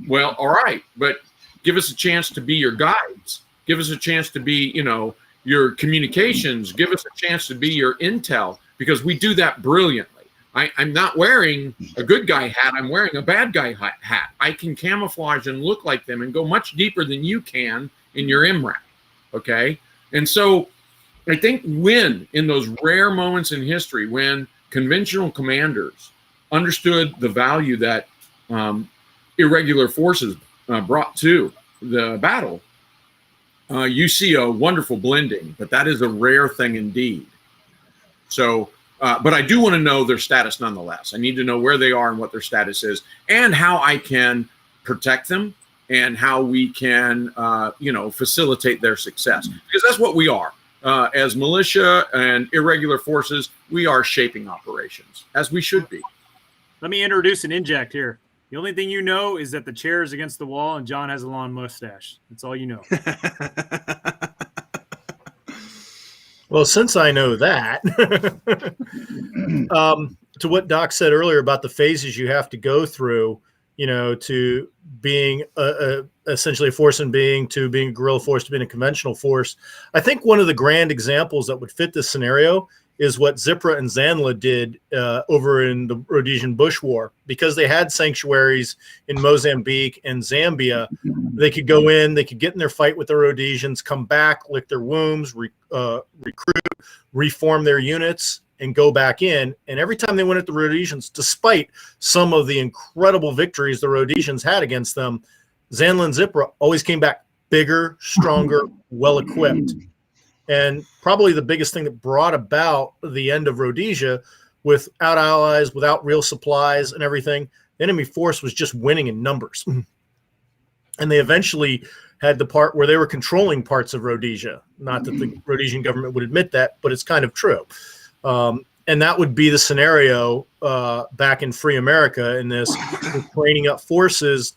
Well, all right, but give us a chance to be your guides. Give us a chance to be, your communications. Give us a chance to be your intel, because we do that brilliantly. I'm not wearing a good guy hat. I'm wearing a bad guy hat. I can camouflage and look like them and go much deeper than you can in your MRAP. Okay. And so I think in those rare moments in history, when conventional commanders understood the value that irregular forces brought to the battle, you see a wonderful blending, but that is a rare thing indeed. So, but I do want to know their status nonetheless. I need to know where they are and what their status is, and how I can protect them, and how we can, facilitate their success. Because that's what we are. As militia and irregular forces, we are shaping operations, as we should be. Let me introduce and inject here. The only thing you know is that the chair is against the wall and John has a long mustache. That's all you know. Well, since I know that, to what Doc said earlier about the phases you have to go through, to being essentially a force and being to being a guerrilla force to being a conventional force, I think one of the grand examples that would fit this scenario is what Zipra and Zanla did over in the Rhodesian Bush War. Because they had sanctuaries in Mozambique and Zambia, they could go in, they could get in their fight with the Rhodesians, come back, lick their wounds, recruit, reform their units, and go back in. And every time they went at the Rhodesians, despite some of the incredible victories the Rhodesians had against them, Zanla and Zipra always came back bigger, stronger, well-equipped. And probably the biggest thing that brought about the end of Rhodesia, without allies, without real supplies and everything, the enemy force was just winning in numbers. And they eventually had the part where they were controlling parts of Rhodesia. Not that the Rhodesian government would admit that, but it's kind of true. And that would be the scenario back in Free America in this, training up forces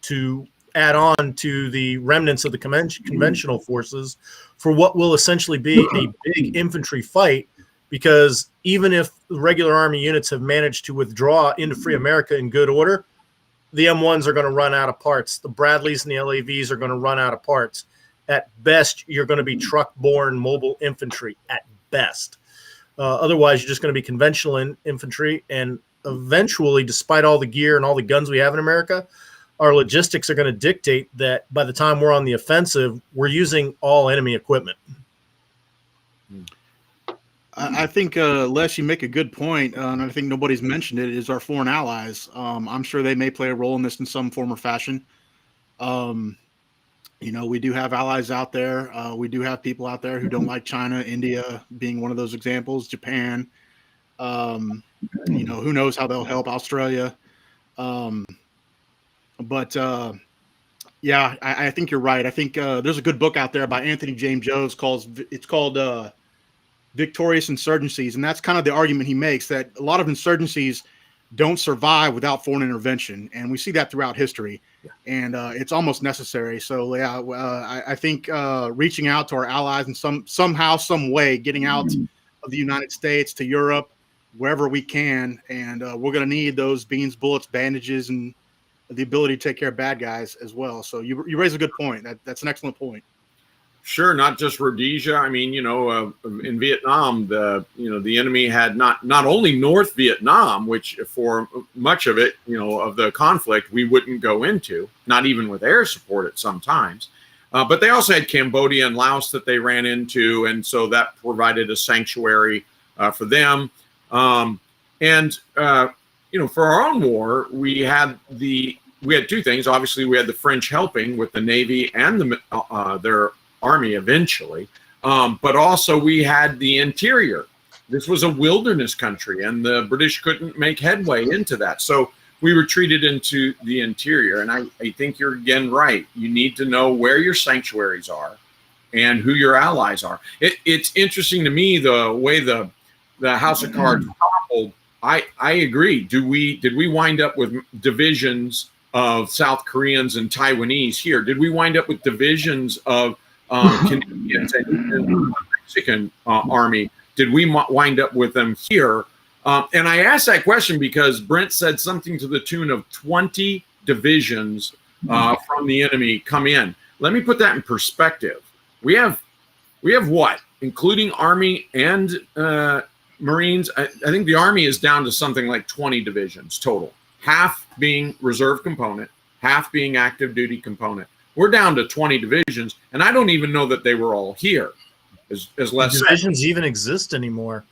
to add on to the remnants of the conventional forces for what will essentially be a big infantry fight, because even if the regular army units have managed to withdraw into Free America in good order, the M1s are going to run out of parts. The Bradleys and the LAVs are going to run out of parts. At best, you're going to be truck-borne mobile infantry at best. Otherwise, you're just going to be conventional infantry. And eventually, despite all the gear and all the guns we have in America, our logistics are going to dictate that by the time we're on the offensive, we're using all enemy equipment. I think, Les, you make a good point, and I think nobody's mentioned it, is our foreign allies. I'm sure they may play a role in this in some form or fashion. We do have allies out there. We do have people out there who don't like China, India being one of those examples, Japan. Who knows how they'll help Australia. Yeah, I think you're right. I think there's a good book out there by Anthony James Jones called Victorious Insurgencies. And that's kind of the argument he makes, that a lot of insurgencies don't survive without foreign intervention. And we see that throughout history. And it's almost necessary. So, yeah, I think reaching out to our allies in somehow, some way, getting out of the United States to Europe, wherever we can. And we're going to need those beans, bullets, bandages, and the ability to take care of bad guys as well. So you raise a good point. That's an excellent point. Sure, not just Rhodesia. I mean, in Vietnam, the enemy had not only North Vietnam, which for much of it, of the conflict, we wouldn't go into, not even with air support at some times. But they also had Cambodia and Laos that they ran into, and so that provided a sanctuary for them. For our own war, we had two things. Obviously, we had the French helping with the Navy and their army eventually, but also we had the interior. This was a wilderness country, and the British couldn't make headway into that. So we retreated into the interior, and I think you're again right. You need to know where your sanctuaries are and who your allies are. It's interesting to me the way the House of Cards toppled. I agree. Did we wind up with divisions of South Koreans and Taiwanese here? Did we wind up with divisions of Canadians and Mexican army? Did we wind up with them here? And I asked that question because Brent said something to the tune of 20 divisions from the enemy come in. Let me put that in perspective. We have what, including Army and Marines? I think the Army is down to something like 20 divisions total, half being reserve component, half being active duty component. We're down to 20 divisions, and I don't even know that they were all here. As less divisions even exist anymore.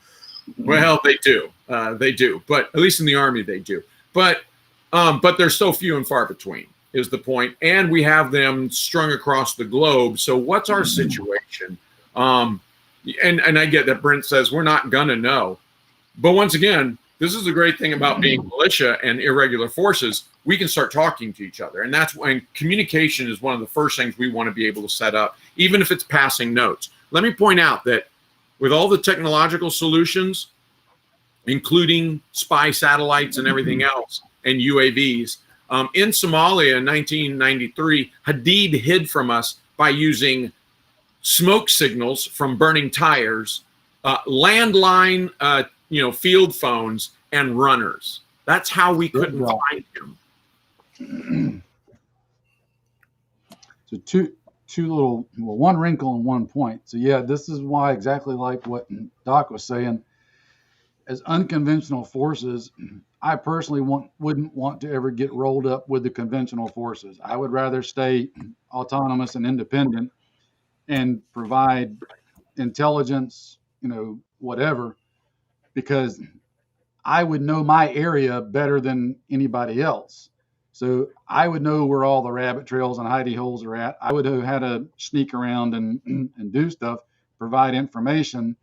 Well, they do, but at least in the Army they do. But they're so few and far between is the point, and we have them strung across the globe. So what's our situation? And I get that Brent says we're not gonna know, but once again, this is the great thing about being militia and irregular forces. We can start talking to each other. And that's when communication is one of the first things we want to be able to set up, even if it's passing notes. Let me point out that with all the technological solutions, including spy satellites and everything else, and UAVs, in Somalia in 1993, Hadid hid from us by using smoke signals from burning tires, landline, field phones, and runners. That's how we couldn't find him. So two little, one wrinkle and one point. So yeah, this is why, exactly like what Doc was saying, as unconventional forces, I personally wouldn't want to ever get rolled up with the conventional forces. I would rather stay autonomous and independent and provide intelligence, whatever, because I would know my area better than anybody else. So I would know where all the rabbit trails and hidey holes are at. I would know how to sneak around and do stuff, provide information,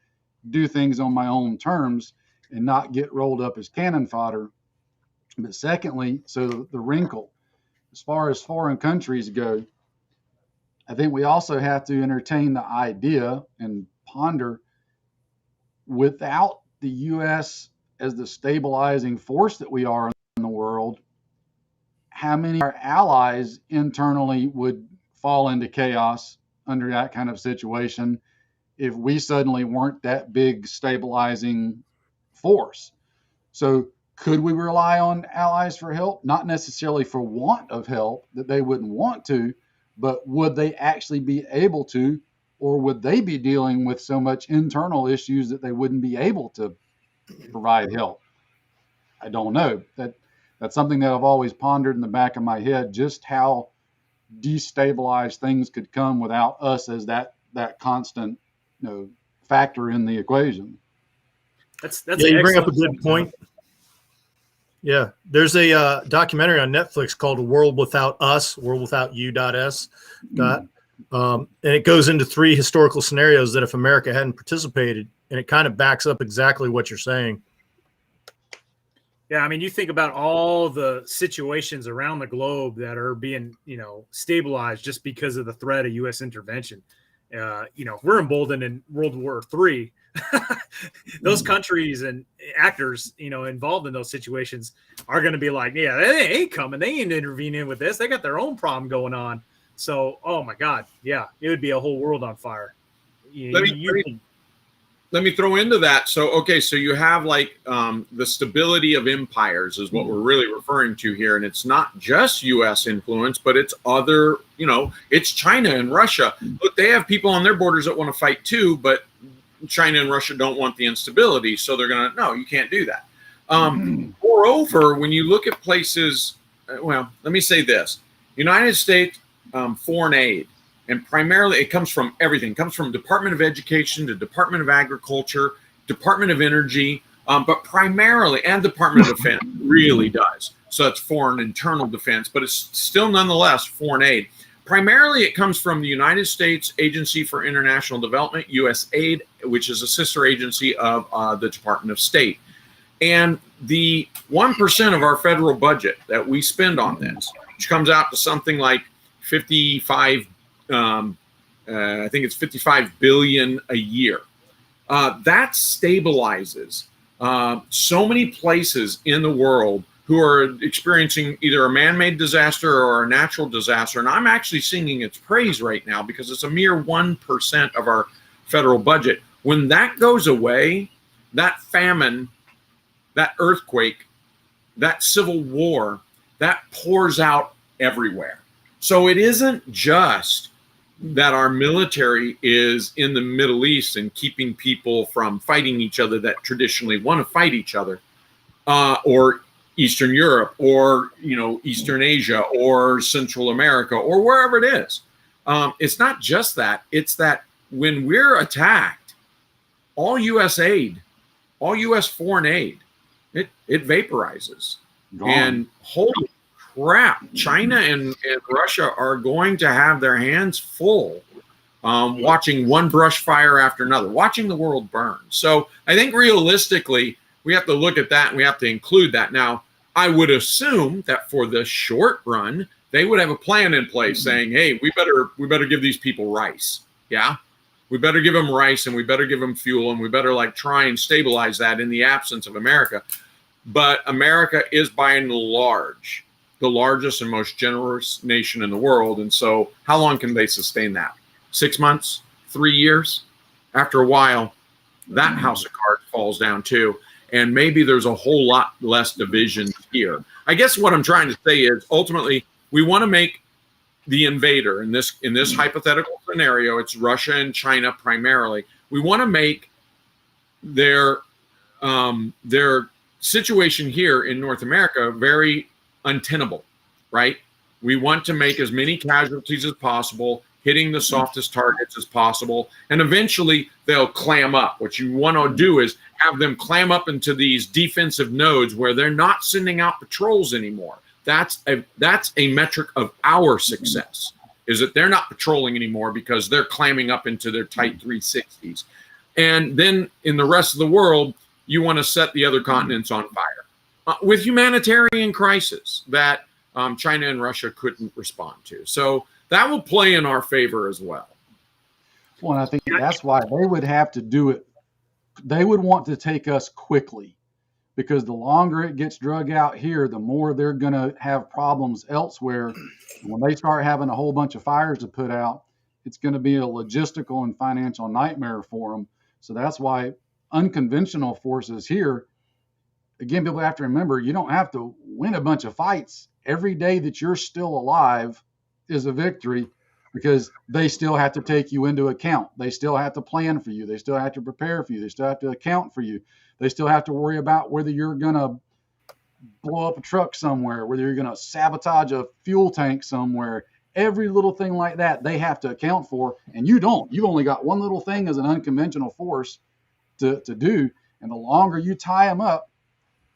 do things on my own terms, and not get rolled up as cannon fodder. But secondly, so the wrinkle, as far as foreign countries go, I think we also have to entertain the idea and ponder, without the U.S. as the stabilizing force that we are in the world, how many of our allies internally would fall into chaos under that kind of situation if we suddenly weren't that big stabilizing force? So could we rely on allies for help? Not necessarily for want of help, that they wouldn't want to, but would they actually be able to, or would they be dealing with so much internal issues that they wouldn't be able to provide help? I don't know. That's something that I've always pondered in the back of my head, just how destabilized things could come without us as that constant factor in the equation. That's Yeah, you bring up a excellent good point. Yeah, there's a documentary on Netflix called "World Without Us," World Without You.S. And it goes into 3 historical scenarios that if America hadn't participated, and it kind of backs up exactly what you're saying. Yeah, I mean, you think about all the situations around the globe that are being, stabilized just because of the threat of U.S. intervention. We're emboldened in World War III. Those countries and actors, involved in those situations are going to be like, yeah, they ain't coming. They ain't intervening with this. They got their own problem going on. So, oh my God, yeah, it would be a whole world on fire. Let me throw into that. So you have like the stability of empires is what we're really referring to here. And it's not just U.S. influence, but it's other, it's China and Russia. Look, they have people on their borders that want to fight too, but China and Russia don't want the instability. So they're going to, no, you can't do that. Moreover, when you look at places, let me say this, United States foreign aid. And primarily, it comes from everything. It comes from Department of Education to Department of Agriculture, Department of Energy, but primarily, and Department of Defense really does. So it's foreign internal defense, but it's still nonetheless foreign aid. Primarily, it comes from the United States Agency for International Development, USAID, which is a sister agency of the Department of State. And the 1% of our federal budget that we spend on this, which comes out to something like 55 I think it's 55 billion a year. That stabilizes so many places in the world who are experiencing either a man-made disaster or a natural disaster. And I'm actually singing its praise right now because it's a mere 1% of our federal budget. When that goes away, that famine, that earthquake, that civil war, that pours out everywhere. So it isn't just that our military is in the Middle East and keeping people from fighting each other that traditionally want to fight each other, or Eastern Europe, or Eastern Asia, or Central America, or wherever it is. It's not just that. It's that when we're attacked, all U.S. aid, all U.S. foreign aid, it vaporizes. Gone. And holy crap, China and Russia are going to have their hands full watching one brush fire after another, watching the world burn. So I think realistically, we have to look at that and we have to include that. Now, I would assume that for the short run, they would have a plan in place saying, hey, we better give these people rice. Yeah, we better give them rice and we better give them fuel and we better try and stabilize that in the absence of America. But America is by and large the largest and most generous nation in the world. And so how long can they sustain that? 6 months, 3 years? After a while, that house of cards falls down too. And maybe there's a whole lot less division here. I guess what I'm trying to say is ultimately we want to make the invader in this hypothetical scenario, it's Russia and China primarily. We want to make their situation here in North America very untenable, right? We want to make as many casualties as possible, hitting the softest targets as possible, and eventually they'll clam up. What you want to do is have them clam up into these defensive nodes where they're not sending out patrols anymore. That's a metric of our success, is that they're not patrolling anymore because they're clamming up into their tight 360s. And then in the rest of the world, you want to set the other continents on fire with humanitarian crisis that China and Russia couldn't respond to. So that will play in our favor as well. Well, and I think that's why they would have to do it. They would want to take us quickly, because the longer it gets drug out here, the more they're going to have problems elsewhere. When they start having a whole bunch of fires to put out, it's going to be a logistical and financial nightmare for them. So that's why unconventional forces here, again, people have to remember, you don't have to win a bunch of fights. Every day that you're still alive is a victory, because they still have to take you into account. They still have to plan for you. They still have to prepare for you. They still have to account for you. They still have to worry about whether you're going to blow up a truck somewhere, whether you're going to sabotage a fuel tank somewhere. Every little thing like that, they have to account for. And you don't. You've only got one little thing as an unconventional force to do. And the longer you tie them up,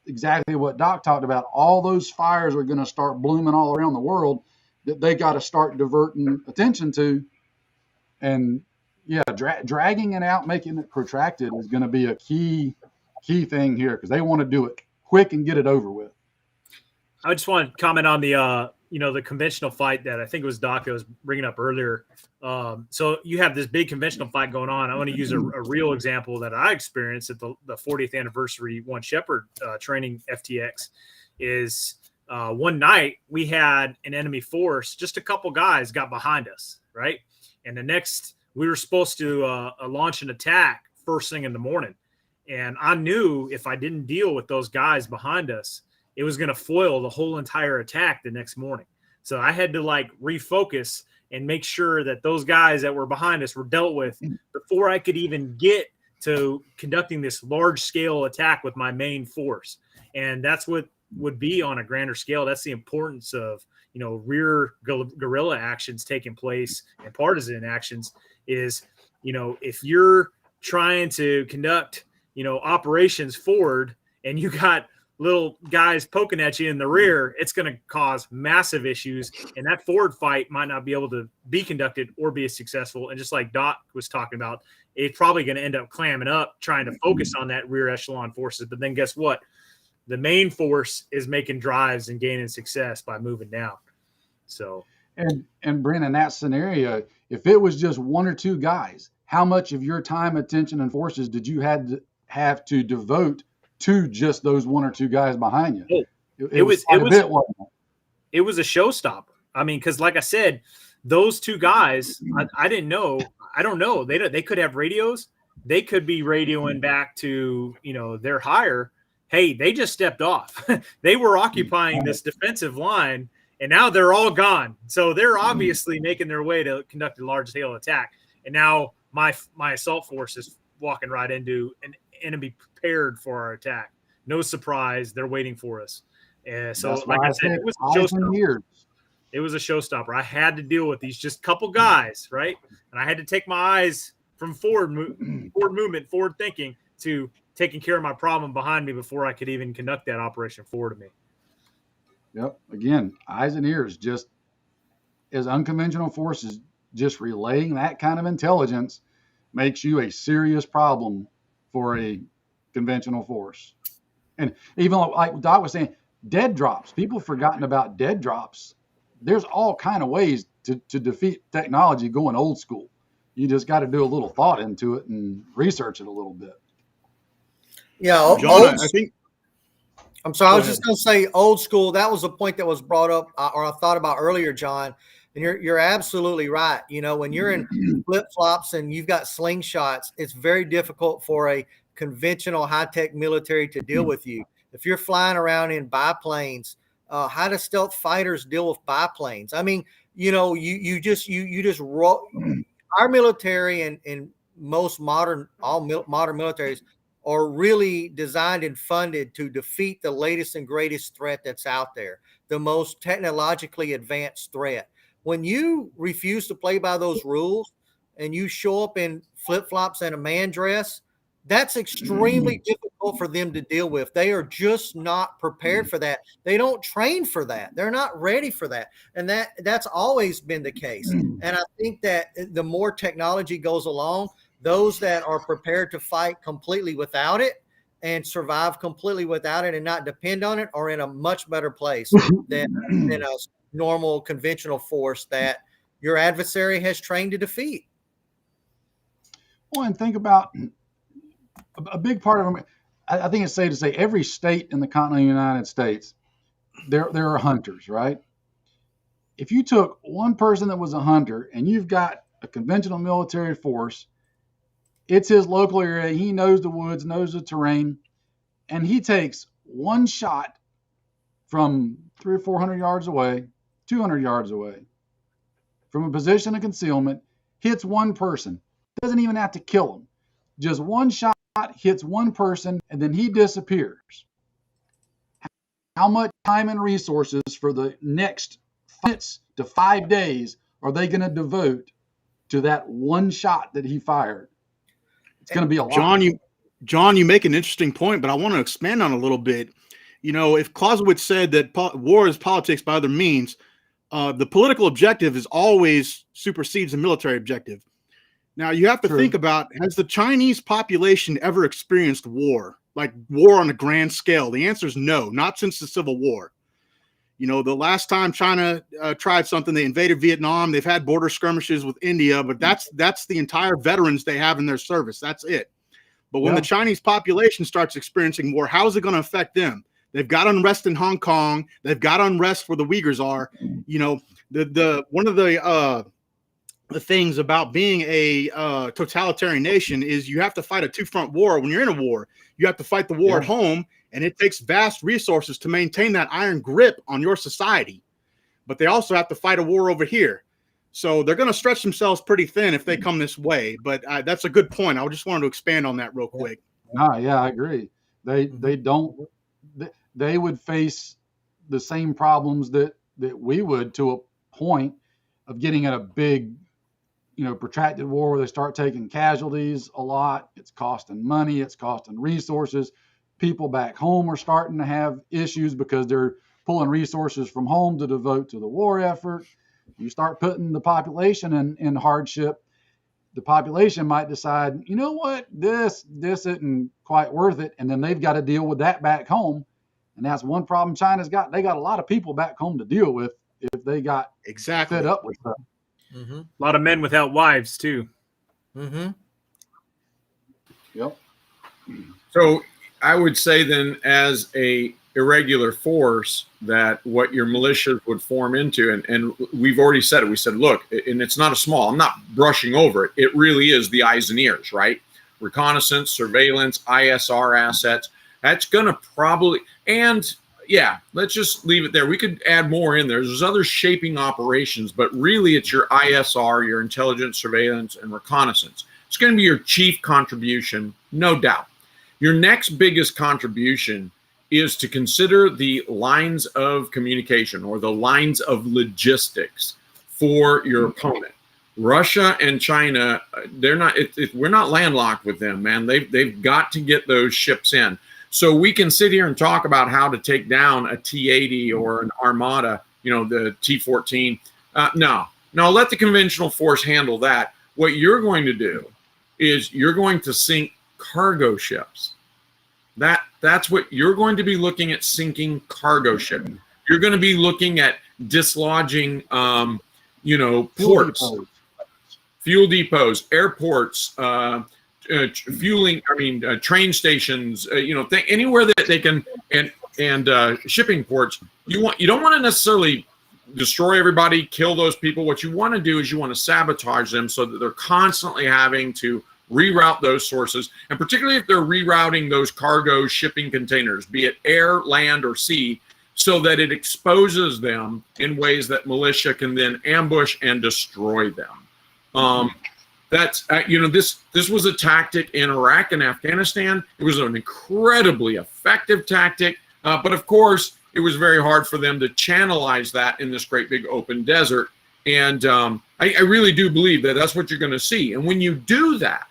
exactly what Doc talked about, all those fires are going to start blooming all around the world that they got to start diverting attention to. And yeah, dragging it out, making it protracted is going to be a key thing here, because they want to do it quick and get it over with. I just want to comment on the the conventional fight that I think it was Doc was bringing up earlier. So you have this big conventional fight going on. I want to use a real example that I experienced at the 40th anniversary One Shepherd training FTX. Is one night we had an enemy force, just a couple guys got behind us, right? And the next, we were supposed to launch an attack first thing in the morning. And I knew if I didn't deal with those guys behind us, it was going to foil the whole entire attack the next morning. So I had to refocus and make sure that those guys that were behind us were dealt with before I could even get to conducting this large scale attack with my main force. And that's what would be on a grander scale. That's the importance of, rear guerrilla actions taking place and partisan actions is, if you're trying to conduct, operations forward and you got little guys poking at you in the rear, it's going to cause massive issues. And that forward fight might not be able to be conducted or be successful. And just like Doc was talking about, it's probably going to end up clamming up, trying to focus on that rear echelon forces. But then guess what? The main force is making drives and gaining success by moving down. So, and Brent, in that scenario, if it was just one or two guys, how much of your time, attention, and forces did you have to devote to just those one or two guys behind you? It was a showstopper. I mean, because like I said, those two guys, I didn't know. I don't know. They could have radios. They could be radioing back to their higher. Hey, they just stepped off. They were occupying this defensive line, and now they're all gone. So they're obviously making their way to conduct a large scale attack. And now my assault force is walking right into an enemy prepared for our attack. No surprise, they're waiting for us. So, like I said, it was a showstopper. It was a showstopper. I had to deal with these just couple guys, right? And I had to take my eyes from forward movement, forward thinking, to taking care of my problem behind me before I could even conduct that operation forward of me. Yep. Again, eyes and ears. Just as unconventional forces, just relaying that kind of intelligence makes you a serious problem for a conventional force. And even like Doc was saying, dead drops. People have forgotten about dead drops. There's all kind of ways to defeat technology going old school. You just got to do a little thought into it and research it a little bit. Yeah, John, I think. I'm sorry. I was just going to say old school. That was a point that was brought up, or I thought about earlier, John. And you're absolutely right. When you're in flip flops and you've got slingshots, it's very difficult for a conventional high tech military to deal with you. If you're flying around in biplanes, how do stealth fighters deal with biplanes? I mean, you just roll. Our military and most modern militaries are really designed and funded to defeat the latest and greatest threat that's out there, the most technologically advanced threat. When you refuse to play by those rules and you show up in flip-flops and a man dress, that's extremely difficult for them to deal with. They are just not prepared for that. They don't train for that. They're not ready for that. And that's always been the case. And I think that the more technology goes along, those that are prepared to fight completely without it and survive completely without it and not depend on it are in a much better place than a normal conventional force that your adversary has trained to defeat. Well, and think about a big part of them. I think it's safe to say every state in the continental United States, there are hunters, right? If you took one person that was a hunter and you've got a conventional military force, it's his local area. He knows the woods, knows the terrain, and he takes one shot from 300 or 400 yards away, 200 yards away, from a position of concealment, hits one person. Doesn't even have to kill him. Just one shot hits one person, and then he disappears. How much time and resources for the next 5 to 5 days are they going to devote to that one shot that he fired? It's going to be a lot. John, John, you make an interesting point, but I want to expand on it a little bit. You know, if Clausewitz said that war is politics by other means, the political objective is always supersedes the military objective. Now, you have to think about, has the Chinese population ever experienced war, like war on a grand scale? The answer is no, not since the Civil War. You know, the last time China tried something, they invaded Vietnam. They've had border skirmishes with India, but that's the entire veterans they have in their service. That's it. But when the Chinese population starts experiencing war, how is it going to affect them? They've got unrest in Hong Kong. They've got unrest where the Uyghurs are. You know, the one of the things about being a totalitarian nation is you have to fight a two-front war. When you're in a war, you have to fight the war at home, and it takes vast resources to maintain that iron grip on your society. But they also have to fight a war over here. So they're going to stretch themselves pretty thin if they come this way. But that's a good point. I just wanted to expand on that real quick. Yeah, I agree. They would face the same problems that we would, to a point of getting in a big, protracted war where they start taking casualties a lot. It's costing money. It's costing resources. People back home are starting to have issues because they're pulling resources from home to devote to the war effort. You start putting the population in hardship. The population might decide, you know what, this isn't quite worth it. And then they've got to deal with that back home. And that's one problem China's got. They got a lot of people back home to deal with if they got fed up with stuff. Mm-hmm. A lot of men without wives, too. Mm-hmm. Yep. So I would say then, as a irregular force, that what your militias would form into, and we've already said it. We said, look, and it's not a small, I'm not brushing over it. It really is the eyes and ears, right? Reconnaissance, surveillance, ISR assets. That's going to probably, and yeah, let's just leave it there. We could add more in there. There's other shaping operations, but really it's your ISR, your intelligence, surveillance, and reconnaissance. It's going to be your chief contribution, no doubt. Your next biggest contribution is to consider the lines of communication or the lines of logistics for your opponent. Russia and China, they're not. We're not landlocked with them, man. They've got to get those ships in. So we can sit here and talk about how to take down a T-80 or an Armada, the T-14. No, let the conventional force handle that. What you're going to do is you're going to sink cargo ships. That's what you're going to be looking at, sinking cargo shipping. You're going to be looking at dislodging, ports, fuel depots, airports, train stations, anywhere that they can, and shipping ports. You don't want to necessarily destroy everybody, kill those people. What you want to do is you want to sabotage them so that they're constantly having to reroute those sources, and particularly if they're rerouting those cargo shipping containers, be it air, land, or sea, so that it exposes them in ways that militia can then ambush and destroy them. That's this was a tactic in Iraq and Afghanistan. It was an incredibly effective tactic, but of course it was very hard for them to channelize that in this great big open desert. And I really do believe that that's what you're going to see. And when you do that,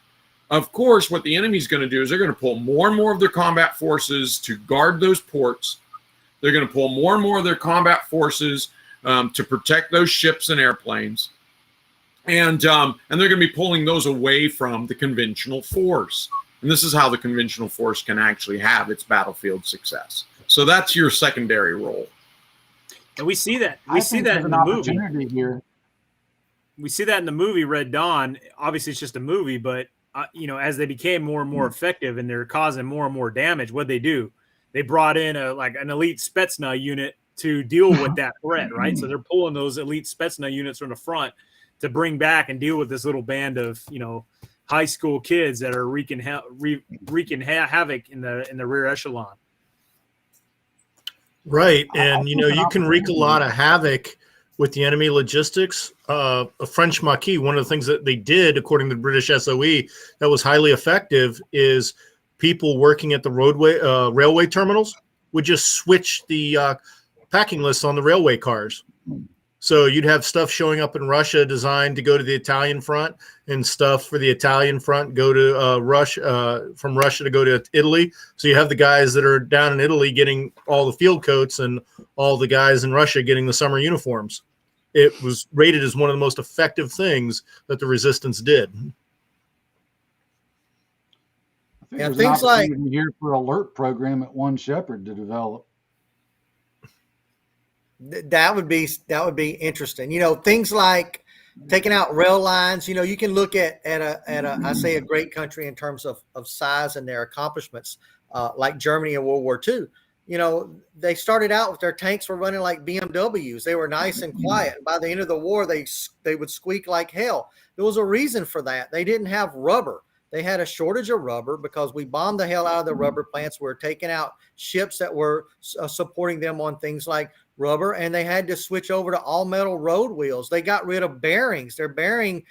of course, what the enemy's going to do is they're going to pull more and more of their combat forces to guard those ports. They're going to pull more and more of their combat forces to protect those ships and airplanes. And they're going to be pulling those away from the conventional force. And this is how the conventional force can actually have its battlefield success. So that's your secondary role. And we see that. We see that in the movie. Here. We see that in the movie Red Dawn. Obviously, it's just a movie, but as they became more and more effective and they're causing more and more damage, what'd they do? They brought in an elite Spetsnaz unit to deal with that threat, right? So they're pulling those elite Spetsnaz units from the front to bring back and deal with this little band of high school kids that are wreaking havoc in the rear echelon. Right, and you can wreak a lot of havoc with the enemy logistics. A French Maquis, one of the things that they did, according to the British SOE, that was highly effective is people working at the railway terminals would just switch the packing lists on the railway cars. So you'd have stuff showing up in Russia designed to go to the Italian front, and stuff for the Italian front go to Russia, from Russia to go to Italy. So you have the guys that are down in Italy getting all the field coats, and all the guys in Russia getting the summer uniforms. It was rated as one of the most effective things that the resistance did. I think Yeah, there's things an like- opportunity here for alert program at One Shepherd to develop. That would be interesting. You know, things like taking out rail lines. You know, you can look at I say a great country in terms of size and their accomplishments, like Germany in World War II. You know, they started out with their tanks were running like BMWs. They were nice and quiet. And by the end of the war, they would squeak like hell. There was a reason for that. They didn't have rubber. They had a shortage of rubber because we bombed the hell out of the rubber plants. We were taking out ships that were supporting them on things like rubber, and they had to switch over to all metal road wheels. They got rid of bearings. Their bearing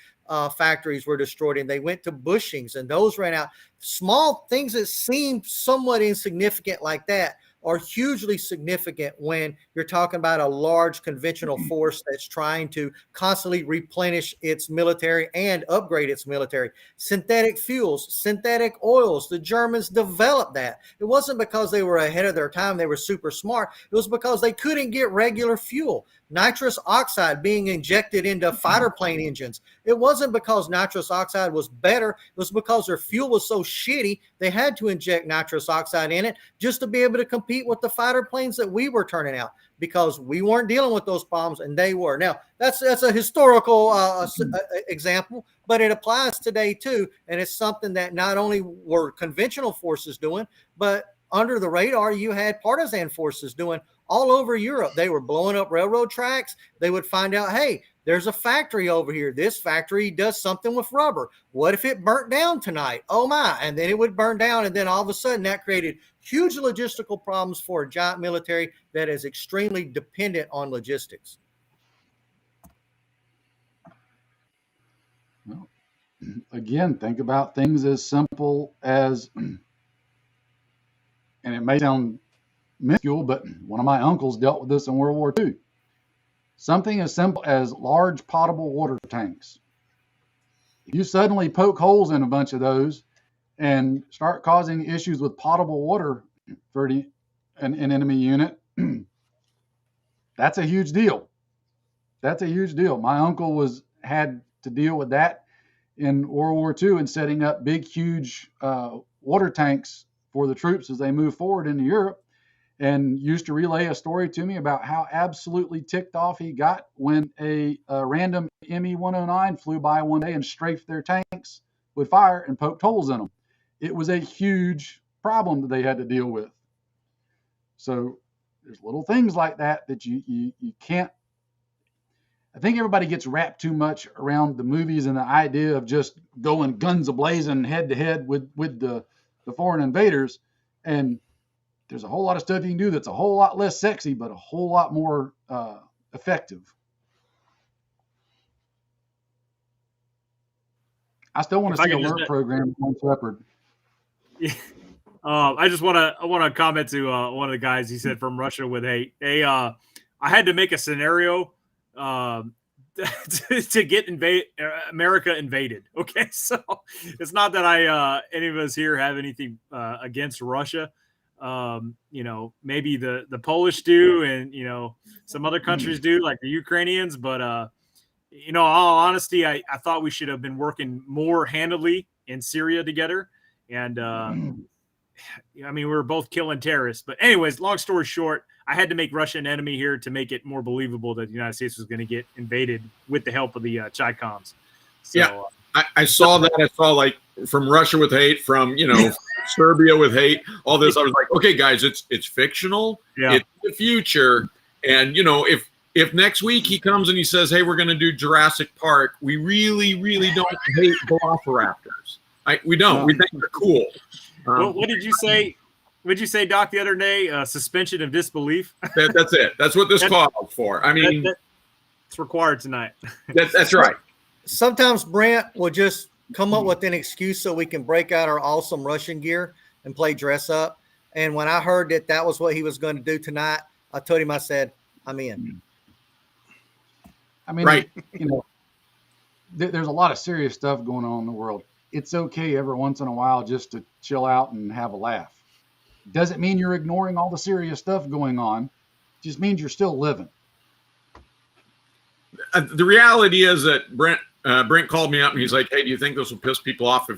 factories were destroyed, and they went to bushings, and those ran out. Small things that seem somewhat insignificant like that are hugely significant when you're talking about a large conventional force that's trying to constantly replenish its military and upgrade its military. Synthetic fuels, synthetic oils, the Germans developed that. It wasn't because they were ahead of their time, they were super smart. It was because they couldn't get regular fuel. Nitrous oxide being injected into fighter plane engines. It wasn't because nitrous oxide was better. It was because their fuel was so shitty, they had to inject nitrous oxide in it just to be able to compete with the fighter planes that we were turning out, because we weren't dealing with those problems and they were. Now, that's a historical example, but it applies today too. And it's something that not only were conventional forces doing, but under the radar, you had partisan forces doing all over Europe. They were blowing up railroad tracks. They would find out, hey, there's a factory over here. This factory does something with rubber. What if it burnt down tonight? Oh my. And then it would burn down. And then all of a sudden that created huge logistical problems for a giant military that is extremely dependent on logistics. Well, again, think about things as simple as, and it may sound minuscule, but one of my uncles dealt with this in World War II. Something as simple as large potable water tanks. If you suddenly poke holes in a bunch of those and start causing issues with potable water for an enemy unit, that's a huge deal. That's a huge deal. My uncle had to deal with that in World War II and setting up big, huge water tanks for the troops as they move forward into Europe, and used to relay a story to me about how absolutely ticked off he got when a random ME-109 flew by one day and strafed their tanks with fire and poked holes in them. It was a huge problem that they had to deal with. So there's little things like that you can't. I think everybody gets wrapped too much around the movies and the idea of just going guns a-blazing head to head with the foreign invaders. And there's a whole lot of stuff you can do that's a whole lot less sexy, but a whole lot more effective. I still want to see alert program on Shepherd. Yeah. I want to comment to one of the guys. He said from Russia with hate. I had to make a scenario to get America invaded. Okay, so it's not that any of us here have anything against Russia. Maybe the Polish do, and some other countries do, like the Ukrainians. But in all honesty, I thought we should have been working more handedly in Syria together. And we were both killing terrorists. But anyways, long story short, I had to make Russia an enemy here to make it more believable that the United States was going to get invaded with the help of the Chi-Coms. So, yeah, I saw that. I saw like from Russia with hate, from Serbia with hate, all this. I was like, okay, guys, it's fictional. Yeah. It's the future. And if next week he comes and he says, hey, we're going to do Jurassic Park, we really, really don't hate velociraptors. We don't. We think they're cool. What did you say? What did you say, Doc, the other day? Suspension of disbelief. That's it. That's what this calls for. I mean, it's required tonight. That's right. Sometimes Brent will just come up with an excuse so we can break out our awesome Russian gear and play dress up. And when I heard that was what he was going to do tonight, I told him, I said, I'm in. I mean, Right. you know, there's a lot of serious stuff going on in the world. It's okay every once in a while just to chill out and have a laugh. Doesn't mean you're ignoring all the serious stuff going on. Just means you're still living. The reality is that Brent called me up and he's like, "Hey, do you think this will piss people off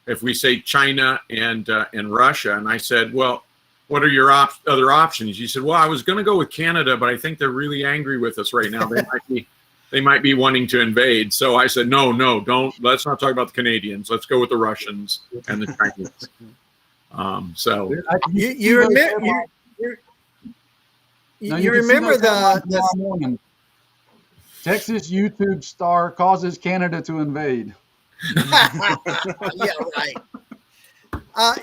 if we say China and Russia?" And I said, "Well, what are your other options?" He said, "Well, I was going to go with Canada, but I think they're really angry with us right now. They might be wanting to invade." So I said, "No, don't. Let's not talk about the Canadians. Let's go with the Russians and the Chinese." So You remember you remember the Texas YouTube star causes Canada to invade. yeah, right.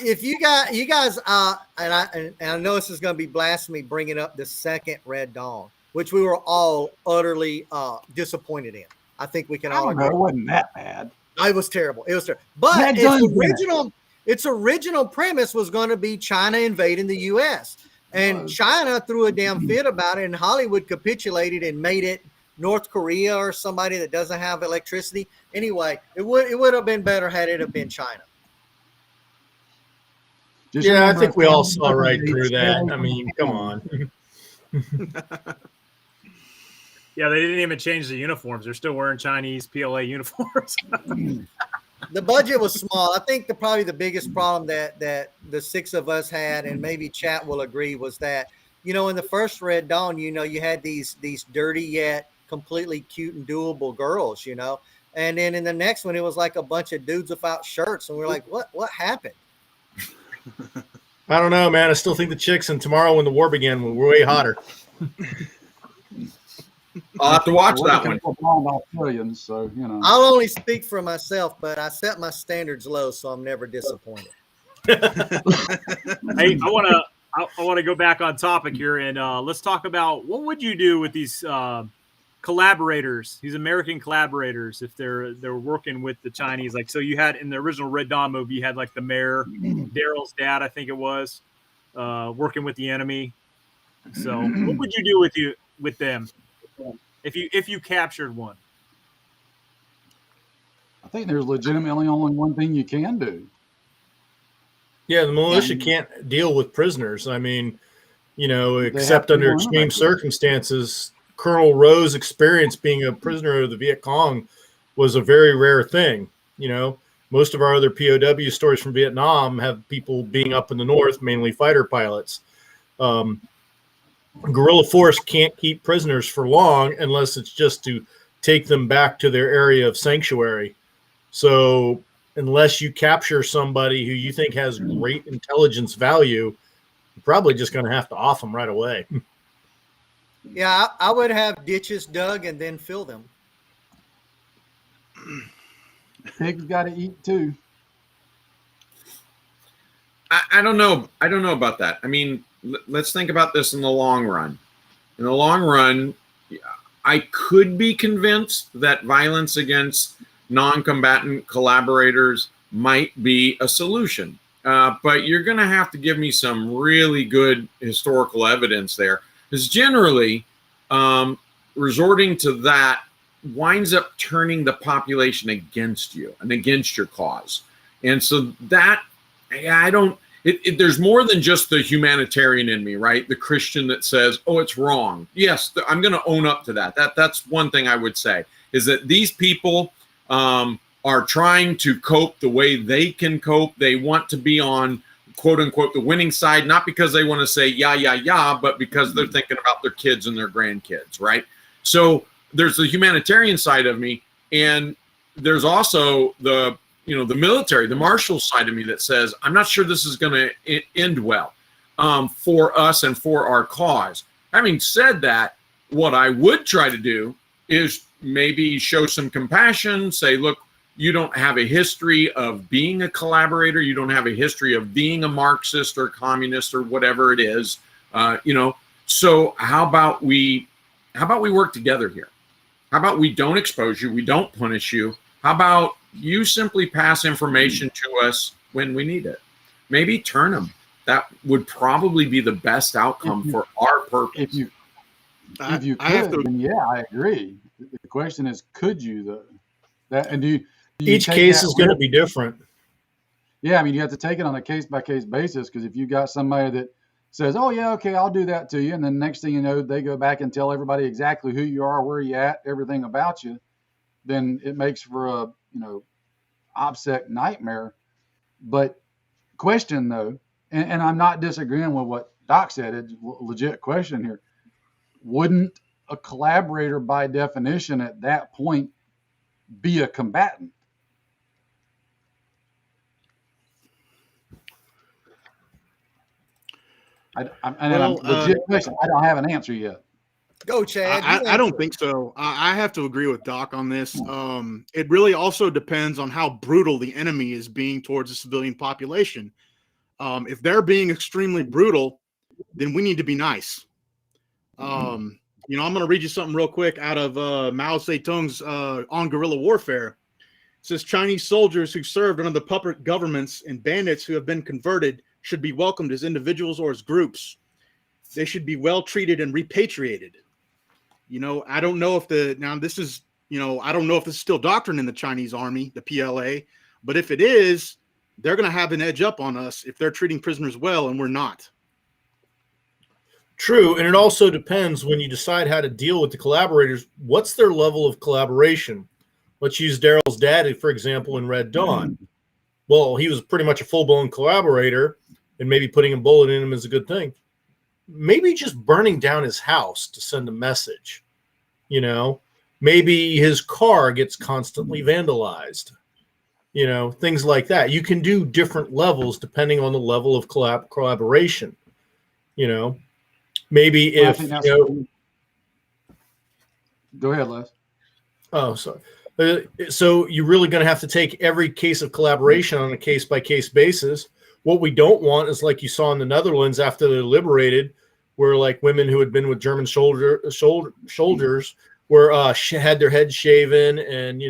If you guys, and I know this is going to be blasphemy, bringing up the second Red Dawn, which we were all utterly disappointed in. I think we can all agree. It wasn't that bad. It was terrible. It was terrible. But its original premise was going to be China invading the U.S. And China threw a damn fit about it, and Hollywood capitulated and made it North Korea or somebody that doesn't have electricity. Anyway, it would have been better had it have been China. I think we all saw right through that. I mean, come on. Yeah, they didn't even change the uniforms. They're still wearing Chinese PLA uniforms. The budget was small. I think probably the biggest problem that the six of us had, and maybe chat will agree, was that, in the first Red Dawn, you had these dirty yet completely cute and doable girls, and then in the next one, it was like a bunch of dudes without shirts, and we're like, what happened? I don't know, man. I still think the chicks in Tomorrow When the War Began were way hotter. I'll have to watch that one. Australians, so I'll only speak for myself, but I set my standards low, so I'm never disappointed. Hey, I want to go back on topic here, and let's talk about what would you do with these collaborators, these American collaborators, if they're working with the Chinese. Like, so you had in the original Red Dawn movie, you had like the mayor, Daryl's dad, I think it was, working with the enemy. So what would you do with them if you captured one? I think there's legitimately only one thing you can do. Yeah, the militia can't deal with prisoners. I mean, except under extreme circumstances. Colonel Rowe's experience being a prisoner of the Viet Cong was a very rare thing. Most of our other POW stories from Vietnam have people being up in the north, mainly fighter pilots. Guerrilla force can't keep prisoners for long unless it's just to take them back to their area of sanctuary. So unless you capture somebody who you think has great intelligence value, you're probably just going to have to off them right away. Yeah, I would have ditches dug and then fill them. Pigs got to eat too. I don't know. I don't know about that. I mean, let's think about this in the long run. In the long run, I could be convinced that violence against non-combatant collaborators might be a solution. But you're going to have to give me some really good historical evidence there. Because generally, resorting to that winds up turning the population against you and against your cause. And so that, there's more than just the humanitarian in me, right? The Christian that says, oh, it's wrong. Yes, I'm going to own up to that. That's one thing I would say, is that these people are trying to cope the way they can cope. They want to be on, quote unquote, the winning side, not because they want to say, yeah, but because they're thinking about their kids and their grandkids, right? So there's the humanitarian side of me, and there's also the military, the martial side of me that says, I'm not sure this is going to end well for us and for our cause. Having said that, what I would try to do is maybe show some compassion, say, look, you don't have a history of being a collaborator. You don't have a history of being a Marxist or communist or whatever it is. So how about we work together here? How about we don't expose you? We don't punish you. How about you simply pass information to us when we need it? Maybe turn them. That would probably be the best outcome for our purpose. If you I have could, to. then yeah, I agree. The question is, could you though? That and do you Each take case that is going to risk? be different. Yeah, I mean, you have to take it on a case by case basis, because if you got somebody that says, "Oh yeah, okay, I'll do that to you," and then next thing you know, they go back and tell everybody exactly who you are, where you at, everything about you, then it makes for a OPSEC nightmare. But question though, and I'm not disagreeing with what Doc said. It's a legit question here. Wouldn't a collaborator, by definition, at that point, be a combatant? Legit question. I don't have an answer yet. Go, Chad. I don't think so. I have to agree with Doc on this. It really also depends on how brutal the enemy is being towards the civilian population. If they're being extremely brutal, then we need to be nice. I'm going to read you something real quick out of Mao Zedong's On Guerrilla Warfare. It says Chinese soldiers who served under the puppet governments and bandits who have been converted should be welcomed as individuals or as groups. They should be well treated and repatriated. I don't know if I don't know if this is still doctrine in the Chinese army, the PLA, but if it is, they're going to have an edge up on us if they're treating prisoners well and we're not. True, and it also depends when you decide how to deal with the collaborators. What's their level of collaboration? Let's use Daryl's dad, for example, in Red Dawn. Well, he was pretty much a full-blown collaborator, and maybe putting a bullet in him is a good thing. Maybe just burning down his house to send a message. Maybe his car gets constantly vandalized. Things like that. You can do different levels depending on the level of collaboration. Maybe if Go ahead, Les. Oh, sorry. So you're really going to have to take every case of collaboration on a case-by-case basis. What we don't want is, like you saw in the Netherlands after they're liberated, where like women who had been with German soldiers were had their heads shaven and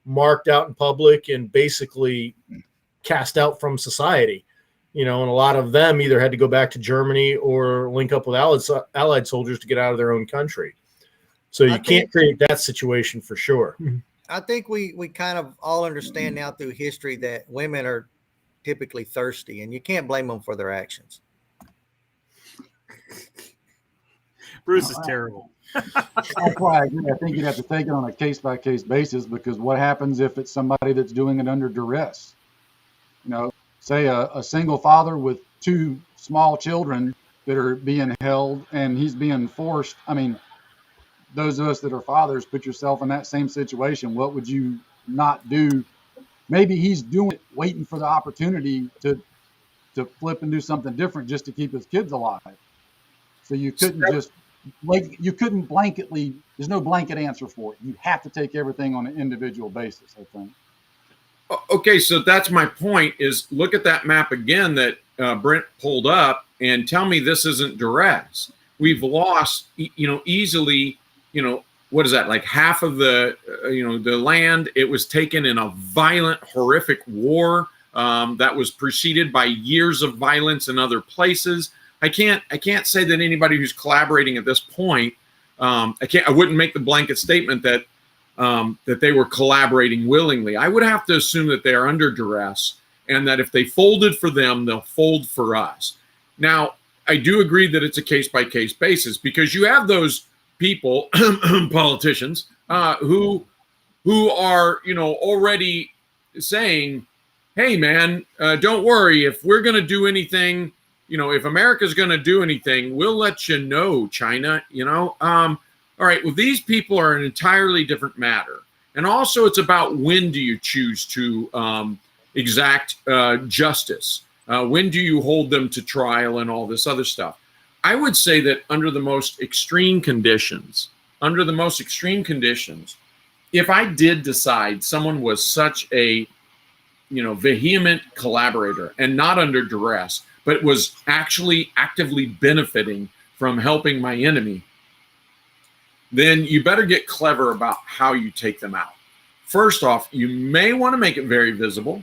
marked out in public and basically cast out from society. And a lot of them either had to go back to Germany or link up with allied soldiers to get out of their own country. So you can't create that situation for sure. I think we kind of all understand now through history that women are typically thirsty, and you can't blame them for their actions. Bruce is terrible. That's why I agree. I think you'd have to take it on a case-by-case basis, because what happens if it's somebody that's doing it under duress? Say a single father with two small children that are being held and he's being forced. I mean, those of us that are fathers, put yourself in that same situation. What would you not do? Maybe he's doing it, waiting for the opportunity to flip and do something different just to keep his kids alive. So you couldn't blanketly, there's no blanket answer for it. You have to take everything on an individual basis, I think. Okay, so that's my point, is look at that map again that Brent pulled up and tell me this isn't duress. We've lost, easily, what is that, like half of the, the land. It was taken in a violent, horrific war that was preceded by years of violence in other places. I can't say that anybody who's collaborating at this point, I wouldn't make the blanket statement that they were collaborating willingly. I would have to assume that they are under duress, and that if they folded for them, they'll fold for us. Now, I do agree that it's a case-by-case basis, because you have those people, politicians, who are, already saying, hey, man, don't worry. If we're going to do anything, if America's going to do anything, we'll let you know, China, all right, well, these people are an entirely different matter. And also it's about when do you choose to exact justice? When do you hold them to trial and all this other stuff? I would say that under the most extreme conditions, if I did decide someone was such a, vehement collaborator and not under duress, but was actually actively benefiting from helping my enemy, then you better get clever about how you take them out. First off, you may want to make it very visible.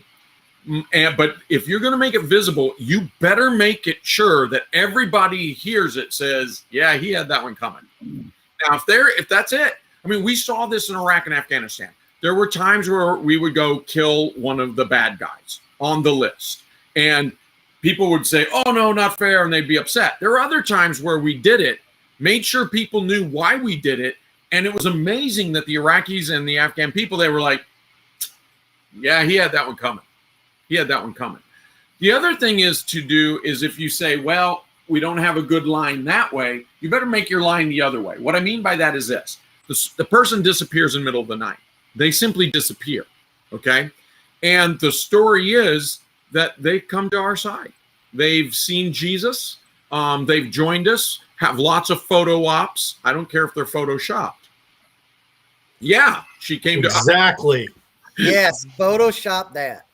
But if you're going to make it visible, you better make it sure that everybody hears it, says, yeah, he had that one coming. Now, if that's it, I mean, we saw this in Iraq and Afghanistan. There were times where we would go kill one of the bad guys on the list, and people would say, oh, no, not fair, and they'd be upset. There were other times where we did it, made sure people knew why we did it, and it was amazing that the Iraqis and the Afghan people, they were like, yeah, he had that one coming. He had that one coming. The other thing is if you say, well, we don't have a good line that way, you better make your line the other way. What I mean by that is this. The person disappears in the middle of the night. They simply disappear, okay? And the story is that they've come to our side. They've seen Jesus. They've joined us, have lots of photo ops. I don't care if they're photoshopped. Yeah, she came to us. Exactly. Yes, Photoshop that.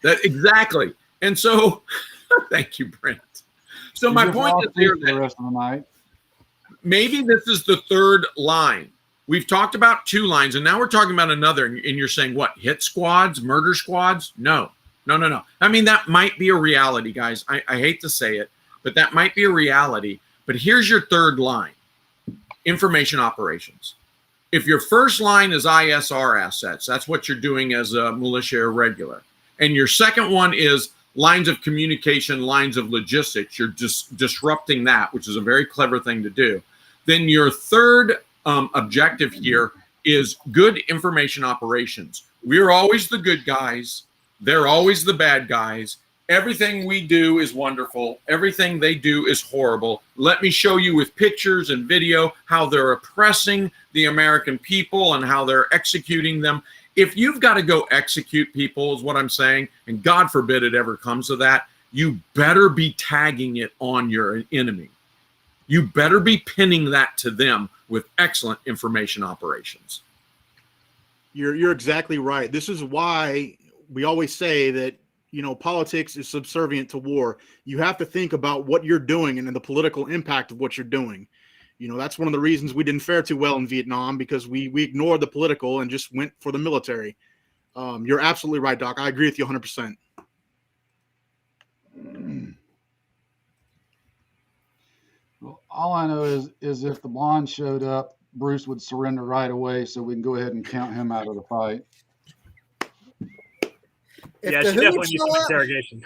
Exactly. And so, thank you, Brent. So my point is here the rest of the night. Maybe this is the third line. We've talked about 2 lines, and now we're talking about another. And you're saying what? Hit squads, murder squads? No. I mean, that might be a reality, guys. I hate to say it, but that might be a reality. But here's your third line: information operations. If your first line is ISR assets, that's what you're doing as a militia irregular. And your second one is lines of communication, lines of logistics. You're just disrupting that, which is a very clever thing to do. Then your third objective here is good information operations. We're always the good guys. They're always the bad guys. Everything we do is wonderful. Everything they do is horrible. Let me show you with pictures and video how they're oppressing the American people and how they're executing them. If you've got to go execute people, is what I'm saying, and God forbid it ever comes to that, you better be tagging it on your enemy. You better be pinning that to them with excellent information operations. You're exactly right. This is why we always say that, politics is subservient to war. You have to think about what you're doing and the political impact of what you're doing. That's one of the reasons we didn't fare too well in Vietnam, because we ignored the political and just went for the military. You're absolutely right, Doc. I agree with you 100%. Well, all I know is if the blonde showed up, Bruce would surrender right away, so we can go ahead and count him out of the fight. Yeah, she definitely needs some interrogation.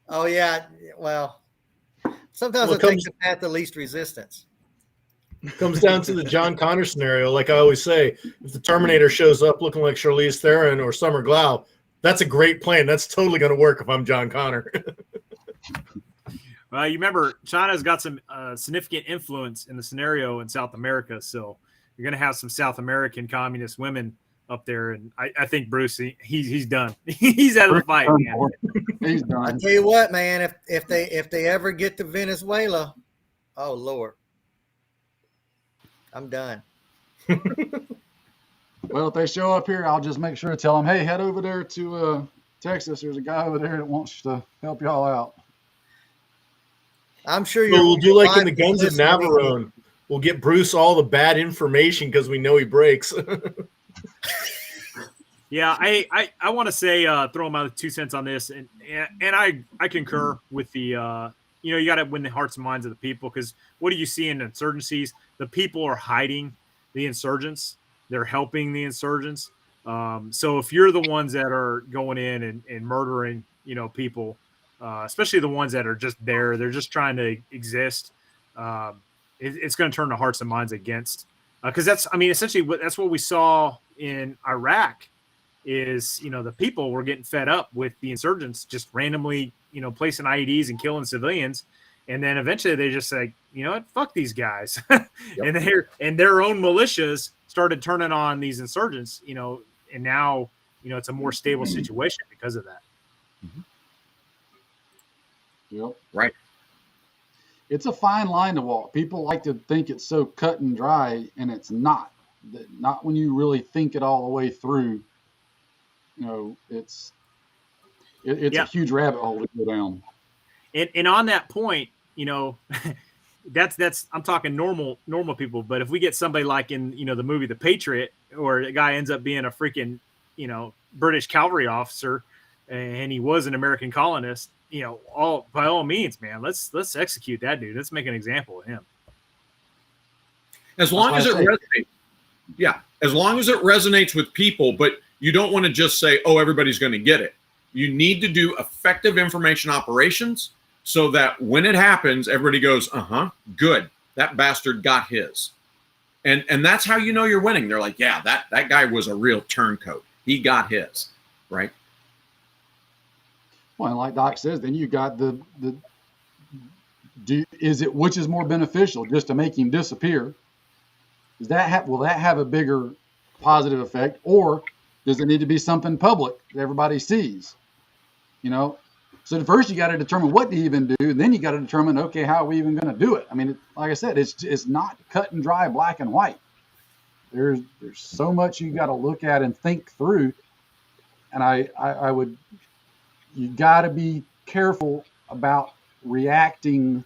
Oh, yeah. Well, sometimes it takes the path of least resistance. It comes down to the John Connor scenario. Like I always say, if the Terminator shows up looking like Charlize Theron or Summer Glau, that's a great plan. That's totally going to work if I'm John Connor. Well, you remember China's got some significant influence in the scenario in South America, so you're going to have some South American communist women up there, and I think Bruce, he's done. He's out of the fight, man. He's done. I tell you what, man, if they ever get to Venezuela, oh Lord, I'm done. Well, if they show up here, I'll just make sure to tell them, hey, head over there to Texas. There's a guy over there that wants to help y'all out. I'm sure we'll do like in the Guns of Navarone. We'll get Bruce all the bad information because we know he breaks. Yeah, I want to say throw my 2 cents on this, and I concur with the you got to win the hearts and minds of the people, because what do you see in insurgencies? The people are hiding the insurgents. They're helping the insurgents. So if you're the ones that are going in and murdering, people, especially the ones that are just there, they're just trying to exist. It's going to turn the hearts and minds against, because essentially that's what we saw in Iraq. Is the people were getting fed up with the insurgents just randomly placing IEDs and killing civilians, and then eventually they just say, what, fuck these guys. Yep. and their own militias started turning on these insurgents, and now it's a more stable situation because of that. Yep. Right. It's a fine line to walk. People like to think it's so cut and dry, and it's not. Not when you really think it all the way through. It's a huge rabbit hole to go down. And on that point, that's I'm talking normal people. But if we get somebody like in the movie The Patriot, or a guy ends up being a freaking British cavalry officer, and he was an American colonist, by all means, man, let's execute that dude. Let's make an example of him. As long as it resonates. Yeah. As long as it resonates with people, but you don't want to just say, oh, everybody's going to get it. You need to do effective information operations so that when it happens, everybody goes, good. That bastard got his. And that's how you know you're winning. They're like, yeah, that guy was a real turncoat. He got his, right? Well, and like Doc says, then you got which is more beneficial, just to make him disappear? Will that have a bigger positive effect, or does it need to be something public that everybody sees? So first you got to determine what to even do, and then you got to determine, okay, how are we even going to do it? I mean, like I said, it's not cut and dry, black and white. There's so much you got to look at and think through, and you got to be careful about reacting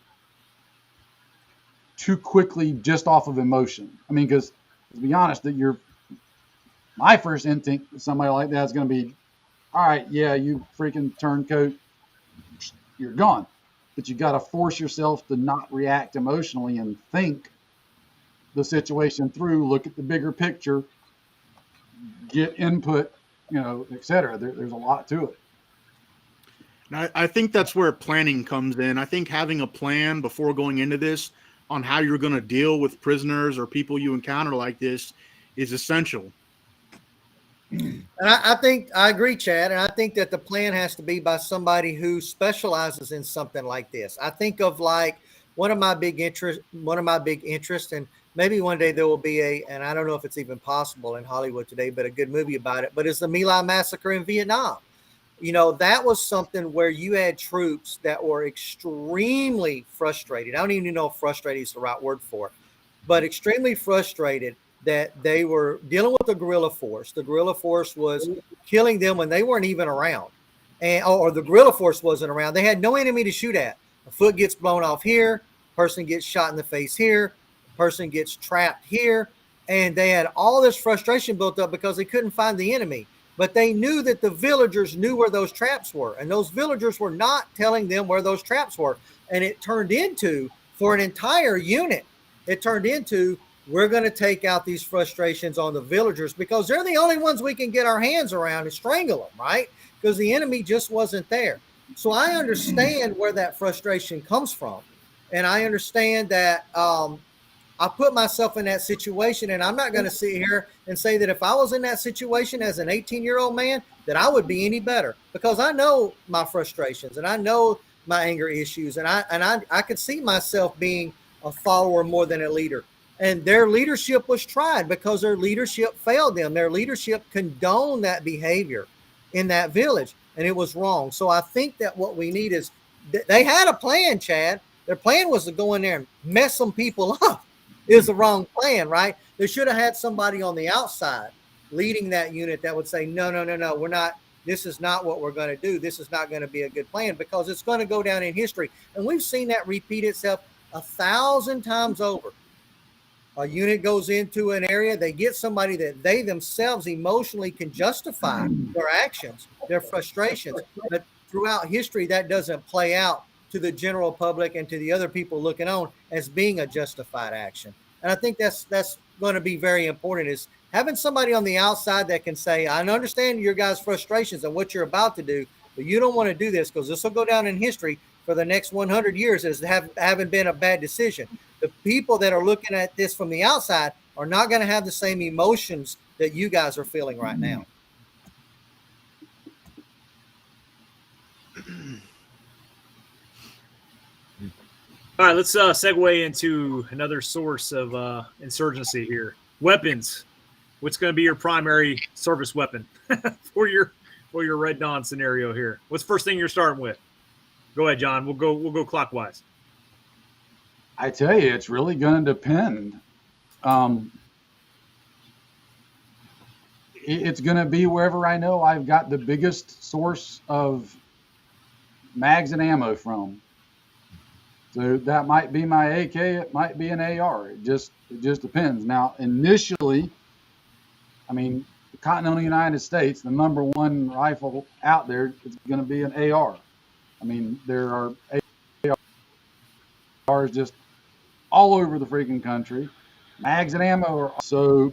too quickly just off of emotion. I mean, because to be honest, my first instinct with somebody like that is going to be, all right, yeah, you freaking turncoat, you're gone. But you got to force yourself to not react emotionally and think the situation through, look at the bigger picture, get input, et cetera. There's a lot to it. And I think that's where planning comes in. I think having a plan before going into this on how you're going to deal with prisoners or people you encounter like this is essential. And I think I agree, Chad. And I think that the plan has to be by somebody who specializes in something like this. I think of like one of my big interests, and maybe one day there will be and I don't know if it's even possible in Hollywood today, but a good movie about it, but it's the Milan Massacre in Vietnam. That was something where you had troops that were extremely frustrated. I don't even know if frustrated is the right word for it, but extremely frustrated that they were dealing with the guerrilla force. The guerrilla force was killing them when they weren't even around, or the guerrilla force wasn't around. They had no enemy to shoot at. A foot gets blown off here, person gets shot in the face here, person gets trapped here, and they had all this frustration built up because they couldn't find the enemy. But they knew that the villagers knew where those traps were, and those villagers were not telling them where those traps were. And it turned into, for an entire unit, we're going to take out these frustrations on the villagers because they're the only ones we can get our hands around and strangle them, right? Because the enemy just wasn't there. So I understand where that frustration comes from. And I understand that I put myself in that situation, and I'm not going to sit here and say that if I was in that situation as an 18-year-old man, that I would be any better, because I know my frustrations and I know my anger issues. And I could see myself being a follower more than a leader. And their leadership was tried because their leadership failed them. Their leadership condoned that behavior in that village, and it was wrong. So I think that what we need is they had a plan, Chad. Their plan was to go in there and mess some people up. It was the wrong plan, right? They should have had somebody on the outside leading that unit that would say, no, we're not. This is not what we're going to do. This is not going to be a good plan, because it's going to go down in history. And we've seen that repeat itself 1,000 times over. A unit goes into an area, they get somebody that they themselves emotionally can justify their actions, their frustrations. But throughout history, that doesn't play out to the general public and to the other people looking on as being a justified action. And I think that's going to be very important, is having somebody on the outside that can say, I understand your guys' frustrations and what you're about to do, but you don't want to do this because this will go down in history for the next 100 years as having been a bad decision. The people that are looking at this from the outside are not going to have the same emotions that you guys are feeling right now. All right, let's segue into another source of insurgency here. Weapons. What's going to be your primary service weapon for your Red Dawn scenario here? What's the first thing you're starting with? Go ahead, John. We'll go clockwise. I tell you, it's really going to depend. It's going to be wherever I know I've got the biggest source of mags and ammo from. So that might be my AK, it might be an AR. It just depends. Now, initially, I mean, continental United States, the number one rifle out there is going to be an AR. I mean, there are ARs just all over the freaking country. Mags and ammo are so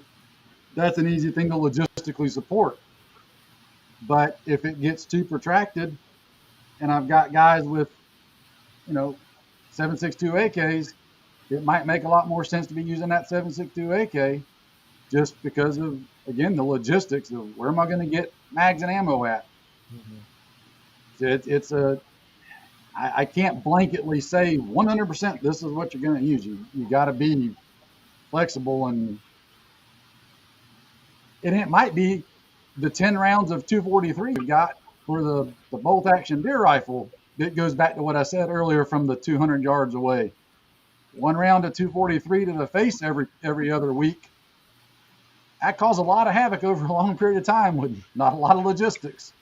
that's an easy thing to logistically support. But if it gets too protracted, and I've got guys with, 7.62 AKs, it might make a lot more sense to be using that 7.62 AK just because of, again, the logistics of where am I going to get mags and ammo at. Mm-hmm. I can't blanketly say 100% this is what you're going to use. You got to be flexible, and it might be the 10 rounds of 243 you got for the bolt action deer rifle. It goes back to what I said earlier from the 200 yards away. One round of 243 to the face every other week. That caused a lot of havoc over a long period of time with not a lot of logistics.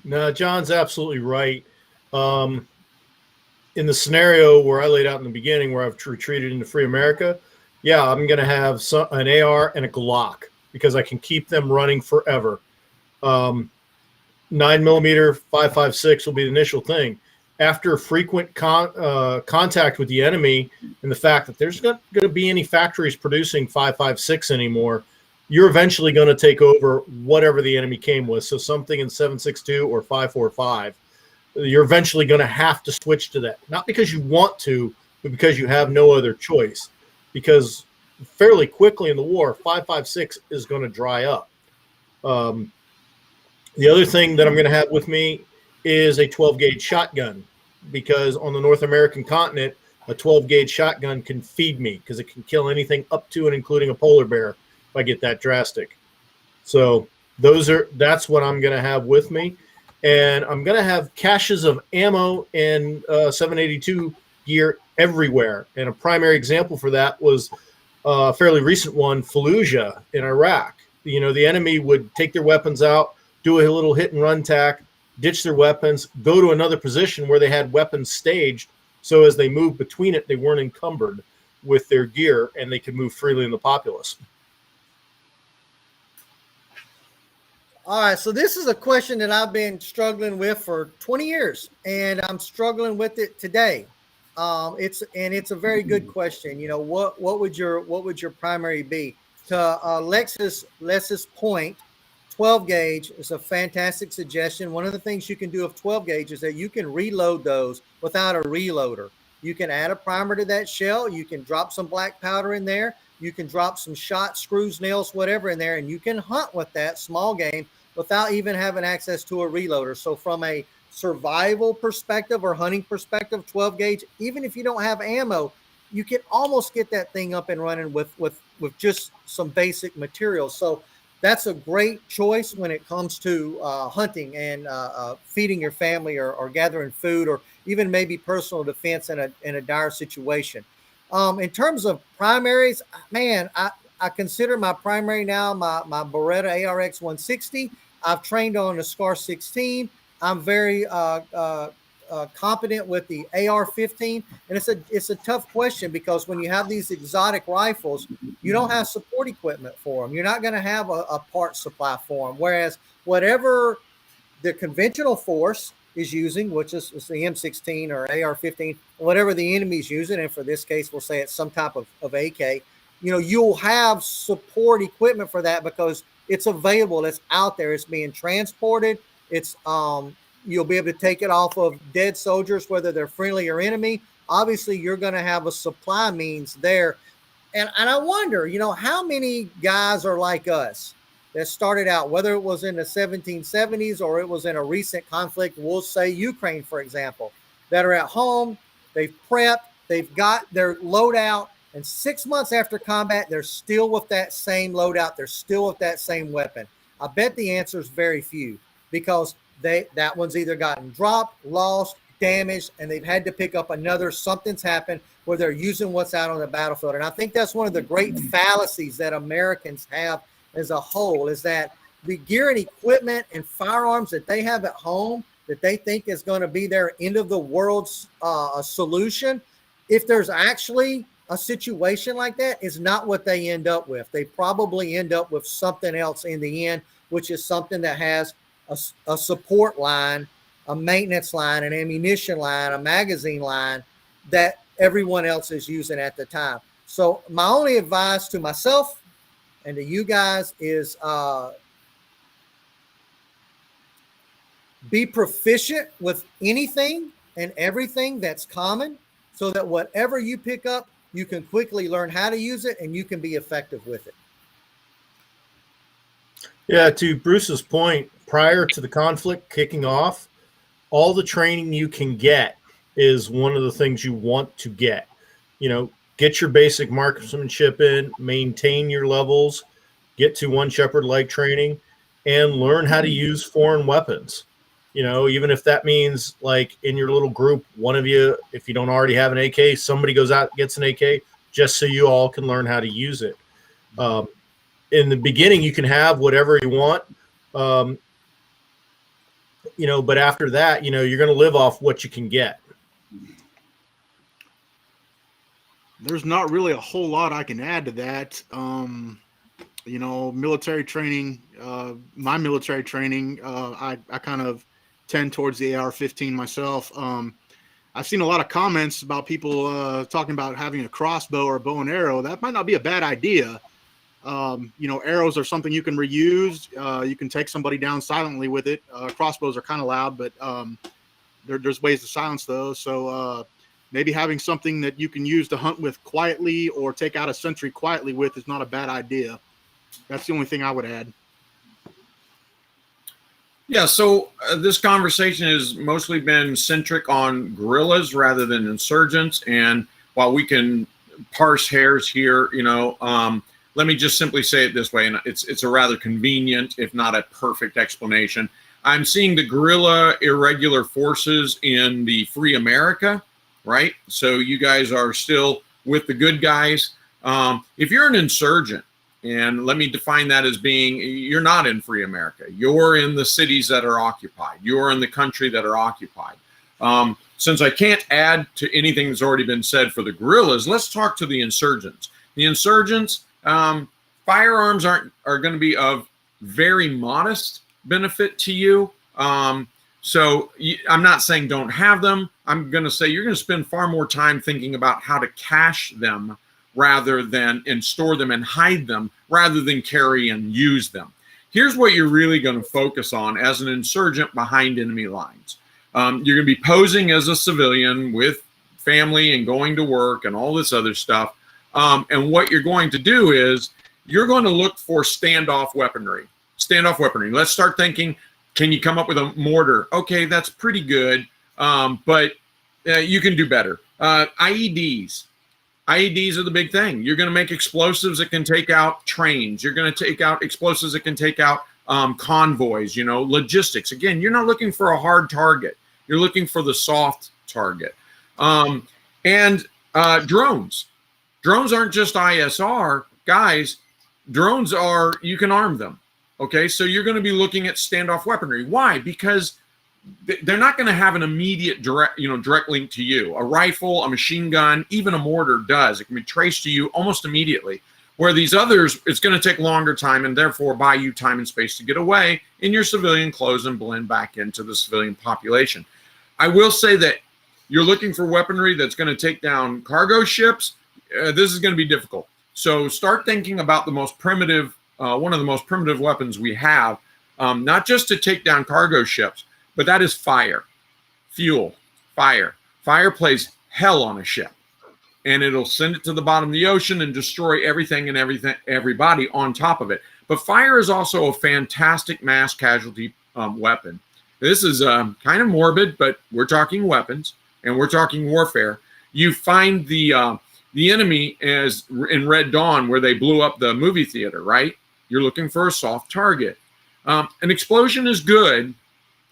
No, John's absolutely right. In the scenario where I laid out in the beginning, where I've retreated into Free America, yeah, I'm going to have an AR and a Glock because I can keep them running forever. 9mm 5.56 will be the initial thing. After frequent contact with the enemy and the fact that there's not going to be any factories producing 5.56 anymore, you're eventually going to take over whatever the enemy came with. So something in 7.62 or 5.45. You're eventually going to have to switch to that. Not because you want to, but because you have no other choice. Because fairly quickly in the war, 5.56 is going to dry up. The other thing that I'm going to have with me is a 12-gauge shotgun, because on the North American continent, a 12-gauge shotgun can feed me because it can kill anything up to and including a polar bear if I get that drastic. So that's what I'm going to have with me. And I'm going to have caches of ammo and 782 gear everywhere. And a primary example for that was a fairly recent one, Fallujah in Iraq. The enemy would take their weapons out, do a little hit and run tack, ditch their weapons, go to another position where they had weapons staged. So as they moved between it, they weren't encumbered with their gear and they could move freely in the populace. All right, so this is a question that I've been struggling with for 20 years, and I'm struggling with it today. It's a very good question. What would your primary be? To Lex's point, 12 gauge is a fantastic suggestion. One of the things you can do with 12 gauge is that you can reload those without a reloader. You can add a primer to that shell. You can drop some black powder in there. You can drop some shot, screws, nails, whatever in there, and you can hunt with that small game without even having access to a reloader. So from a survival perspective or hunting perspective, 12 gauge, even if you don't have ammo, you can almost get that thing up and running with just some basic materials. So that's a great choice when it comes to hunting and feeding your family or gathering food, or even maybe personal defense in a dire situation. In terms of primaries, man, I consider my primary now my Beretta ARX 160. I've trained on the SCAR 16. I'm very competent with the AR-15, and it's a tough question because when you have these exotic rifles, you don't have support equipment for them. You're not going to have a part supply for them. Whereas whatever the conventional force is using, which is the M16 or AR-15, whatever the enemy's using, and for this case, we'll say it's some type of AK, you'll have support equipment for that because it's available. It's out there. It's being transported. It's you'll be able to take it off of dead soldiers, whether they're friendly or enemy. Obviously, you're going to have a supply means there. And I wonder, how many guys are like us that started out, whether it was in the 1770s or it was in a recent conflict, we'll say Ukraine, for example, that are at home, they've prepped, they've got their loadout, and 6 months after combat, they're still with that same loadout. They're still with that same weapon. I bet the answer is very few, because that one's either gotten dropped, lost, damaged, and they've had to pick up another. Something's happened where they're using what's out on the battlefield. And I think that's one of the great fallacies that Americans have as a whole, is that the gear and equipment and firearms that they have at home that they think is going to be their end of the world's solution, if there's actually a situation like that is not what they end up with. They probably end up with something else in the end, which is something that has a support line, a maintenance line, an ammunition line, a magazine line that everyone else is using at the time. So my only advice to myself and to you guys is be proficient with anything and everything that's common, so that whatever you pick up, you can quickly learn how to use it and you can be effective with it. Yeah, to Bruce's point, prior to the conflict kicking off, all the training you can get is one of the things you want to get. You know, get your basic marksmanship in, maintain your levels, get to One Shepherd like training, and learn how to use foreign weapons. You know, even if that means like in your little group, one of you, if you don't already have an AK, somebody goes out and gets an AK just so you all can learn how to use it. In the beginning, you can have whatever you want, you know, but after that, you know, you're going to live off what you can get. There's not really a whole lot I can add to that. You know, military training, my military training, I kind of tend towards the AR-15 myself. I've seen a lot of comments about people talking about having a crossbow or a bow and arrow. That might not be a bad idea. You know, arrows are something you can reuse. You can take somebody down silently with it. Crossbows are kind of loud, but there's ways to silence those. So maybe having something that you can use to hunt with quietly or take out a sentry quietly with is not a bad idea. That's the only thing I would add. Yeah, so this conversation has mostly been centric on guerrillas rather than insurgents. And while we can parse hairs here, you know, let me just simply say it this way, and it's a rather convenient, if not a perfect explanation. I'm seeing the guerrilla irregular forces in the Free America, right? So you guys are still with the good guys. If you're an insurgent, and let me define that as being, you're not in Free America. You're in the cities that are occupied. You're in the country that are occupied. Since I can't add to anything that's already been said for the guerrillas, let's talk to the insurgents. The insurgents, firearms are going to be of very modest benefit to you. So I'm not saying don't have them. I'm going to say you're going to spend far more time thinking about how to cache them rather than, and store them and hide them rather than carry and use them. Here's what you're really going to focus on as an insurgent behind enemy lines. You're going to be posing as a civilian with family and going to work and all this other stuff. And what you're going to do is you're going to look for standoff weaponry. Standoff weaponry. Let's start thinking, can you come up with a mortar? Okay, that's pretty good, but you can do better. IEDs. IEDs are the big thing. You're going to make explosives that can take out trains. You're going to take out explosives that can take out convoys, you know, logistics. Again, you're not looking for a hard target. You're looking for the soft target. And drones. Drones aren't just ISR. Guys, drones are, you can arm them. Okay, so you're going to be looking at standoff weaponry. Why? Because they're not going to have an immediate direct link to you. A rifle, a machine gun, even a mortar does. It can be traced to you almost immediately. Where these others, it's going to take longer time and therefore buy you time and space to get away in your civilian clothes and blend back into the civilian population. I will say that you're looking for weaponry that's going to take down cargo ships. This is going to be difficult. So start thinking about the most primitive, one of the most primitive weapons we have, not just to take down cargo ships, but that is fire, fuel, fire. Fire plays hell on a ship, and it'll send it to the bottom of the ocean and destroy everything and everybody on top of it. But fire is also a fantastic mass casualty weapon. This is kind of morbid, but we're talking weapons and we're talking warfare. You find the enemy as in Red Dawn, where they blew up the movie theater, right? You're looking for a soft target. An explosion is good,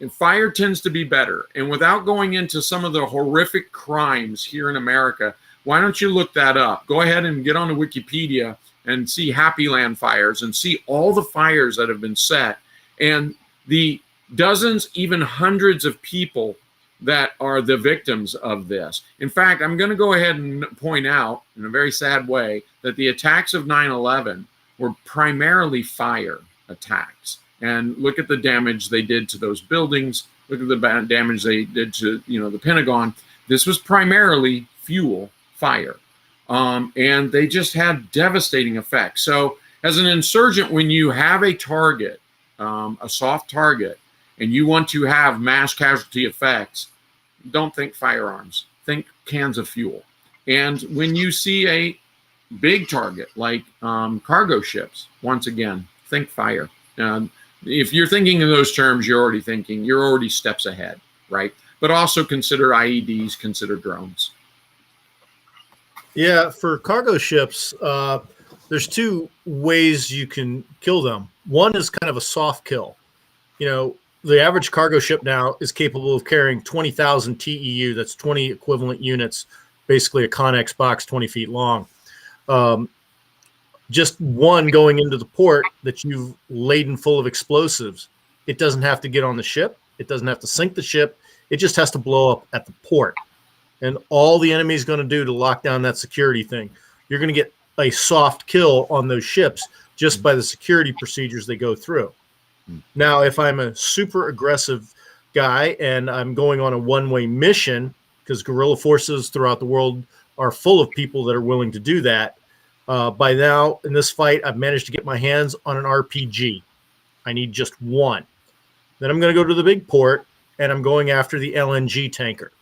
and fire tends to be better. And without going into some of the horrific crimes here in America, why don't you look that up? Go ahead and get onto Wikipedia and see Happy Land fires and see all the fires that have been set and the dozens, even hundreds of people that are the victims of this. In fact, I'm going to go ahead and point out in a very sad way that the attacks of 9/11 were primarily fire attacks. And look at the damage they did to those buildings. Look at the damage they did to, the Pentagon. This was primarily fuel, fire. And they just had devastating effects. So as an insurgent, when you have a target, a soft target, and you want to have mass casualty effects, don't think firearms. Think cans of fuel. And when you see a big target like cargo ships, once again, think fire. If you're thinking in those terms, you're already steps ahead, right? But also consider IEDs, consider drones. Yeah, for cargo ships, there's two ways you can kill them. One is kind of a soft kill. The average cargo ship now is capable of carrying 20,000 TEU. That's 20 equivalent units, basically a Connex box 20 feet long. Just one going into the port that you've laden full of explosives. It doesn't have to get on the ship. It doesn't have to sink the ship. It just has to blow up at the port. And all the enemy is going to do to lock down that security thing, you're going to get a soft kill on those ships just by the security procedures they go through. Now, if I'm a super aggressive guy and I'm going on a one-way mission, because guerrilla forces throughout the world are full of people that are willing to do that, by now in this fight, I've managed to get my hands on an RPG. I need just one. Then I'm going to go to the big port and I'm going after the LNG tanker.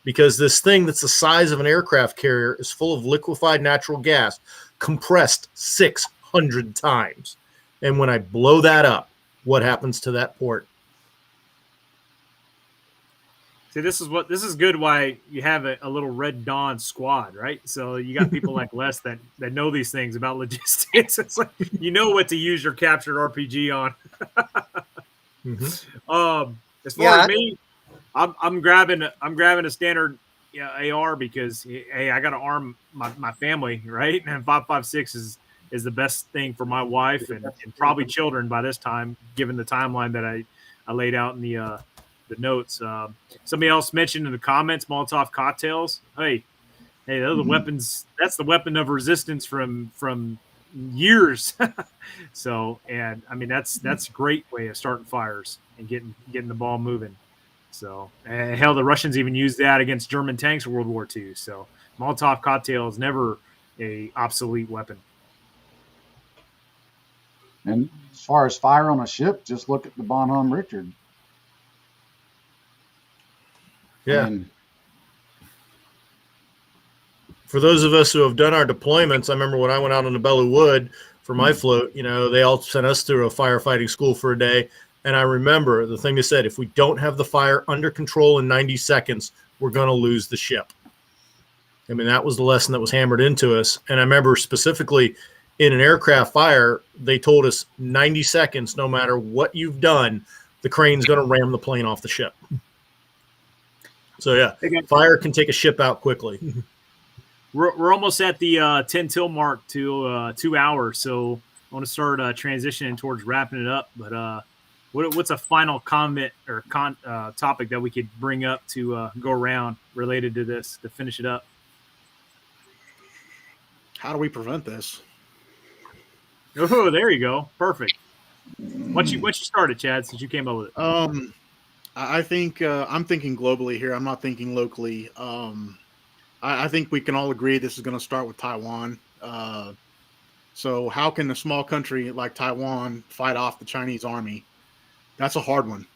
Because this thing that's the size of an aircraft carrier is full of liquefied natural gas, compressed 600 times. And when I blow that up, what happens to that port? See, this is good why you have a little Red Dawn squad, right? So you got people like Les that know these things about logistics. It's like, what to use your captured RPG on. As far as me, I'm grabbing a standard AR because, hey, I got to arm my family, right? And 5.56 is the best thing for my wife and probably children by this time, given the timeline that I laid out in the notes. Somebody else mentioned in the comments, Molotov Cocktails. Hey, those are the weapons. That's the weapon of resistance from years. So, and I mean, that's a great way of starting fires and getting the ball moving. So, and hell, the Russians even used that against German tanks in World War II. So, Molotov Cocktail is never a obsolete weapon. And as far as fire on a ship, just look at the Bonhomme Richard. Yeah. And for those of us who have done our deployments, I remember when I went out on the Belleau Wood for my float, they all sent us through a firefighting school for a day. And I remember the thing they said, if we don't have the fire under control in 90 seconds, we're going to lose the ship. I mean, that was the lesson that was hammered into us. And I remember specifically in an aircraft fire, they told us 90 seconds, no matter what you've done, the crane's going to ram the plane off the ship. So, yeah, fire can take a ship out quickly. We're almost at the 10 till mark to 2 hours. So I want to start transitioning towards wrapping it up. But what's a final comment or topic that we could bring up to go around related to this to finish it up? How do we prevent this? Oh, there you go. Perfect. Once you started, Chad, since you came up with it. I think I'm thinking globally here. I'm not thinking locally. I think we can all agree this is going to start with Taiwan. So how can a small country like Taiwan fight off the Chinese army? That's a hard one.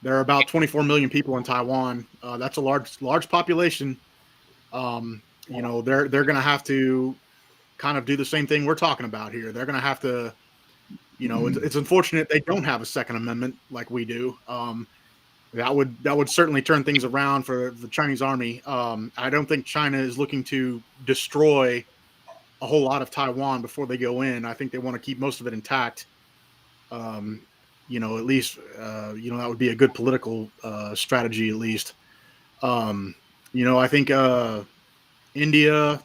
There are about 24 million people in Taiwan. That's a large population. They're going to have to kind of do the same thing we're talking about here. They're going to have to, it's unfortunate they don't have a Second Amendment like we do. That would certainly turn things around for the Chinese army. I don't think China is looking to destroy a whole lot of Taiwan before they go in. I think they want to keep most of it intact. At least, that would be a good political strategy, at least. I think India,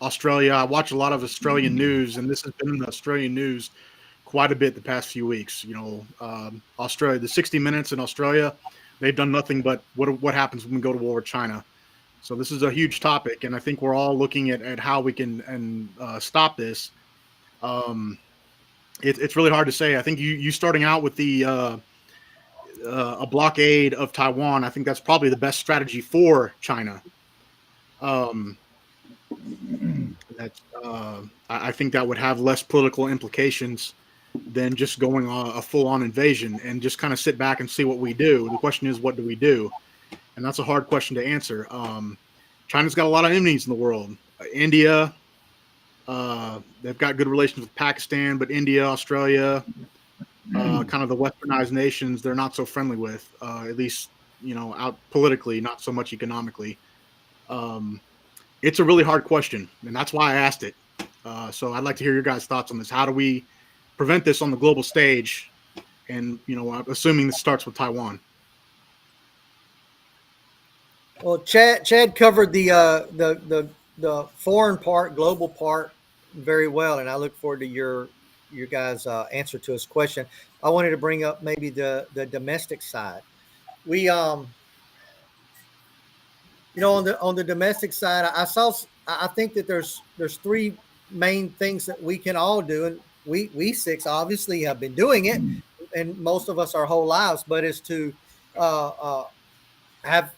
Australia, I watch a lot of Australian news, and this has been in the Australian news quite a bit the past few weeks. Australia, the 60 Minutes in Australia They've done nothing but what happens when we go to war with China. So this is a huge topic, and I think we're all looking at how we can stop this. It's really hard to say. I think you starting out with the a blockade of Taiwan, I think that's probably the best strategy for China. I think that would have less political implications than just going a full-on invasion and just kind of sit back and see what we do. The question is, what do we do? And that's a hard question to answer. China's got a lot of enemies in the world. India, they've got good relations with Pakistan, but India, Australia, kind of the westernized nations, they're not so friendly with, at least, out politically, not so much economically. It's a really hard question, and that's why I asked it. So I'd like to hear your guys' thoughts on this. How do we prevent this on the global stage? And, assuming this starts with Taiwan. Well, Chad covered the foreign part, global part very well, and I look forward to your guys' answer to his question. I wanted to bring up maybe the domestic side. We on the domestic side, I think that there's three main things that we can all do, and we six obviously have been doing it, and most of us our whole lives, but is to have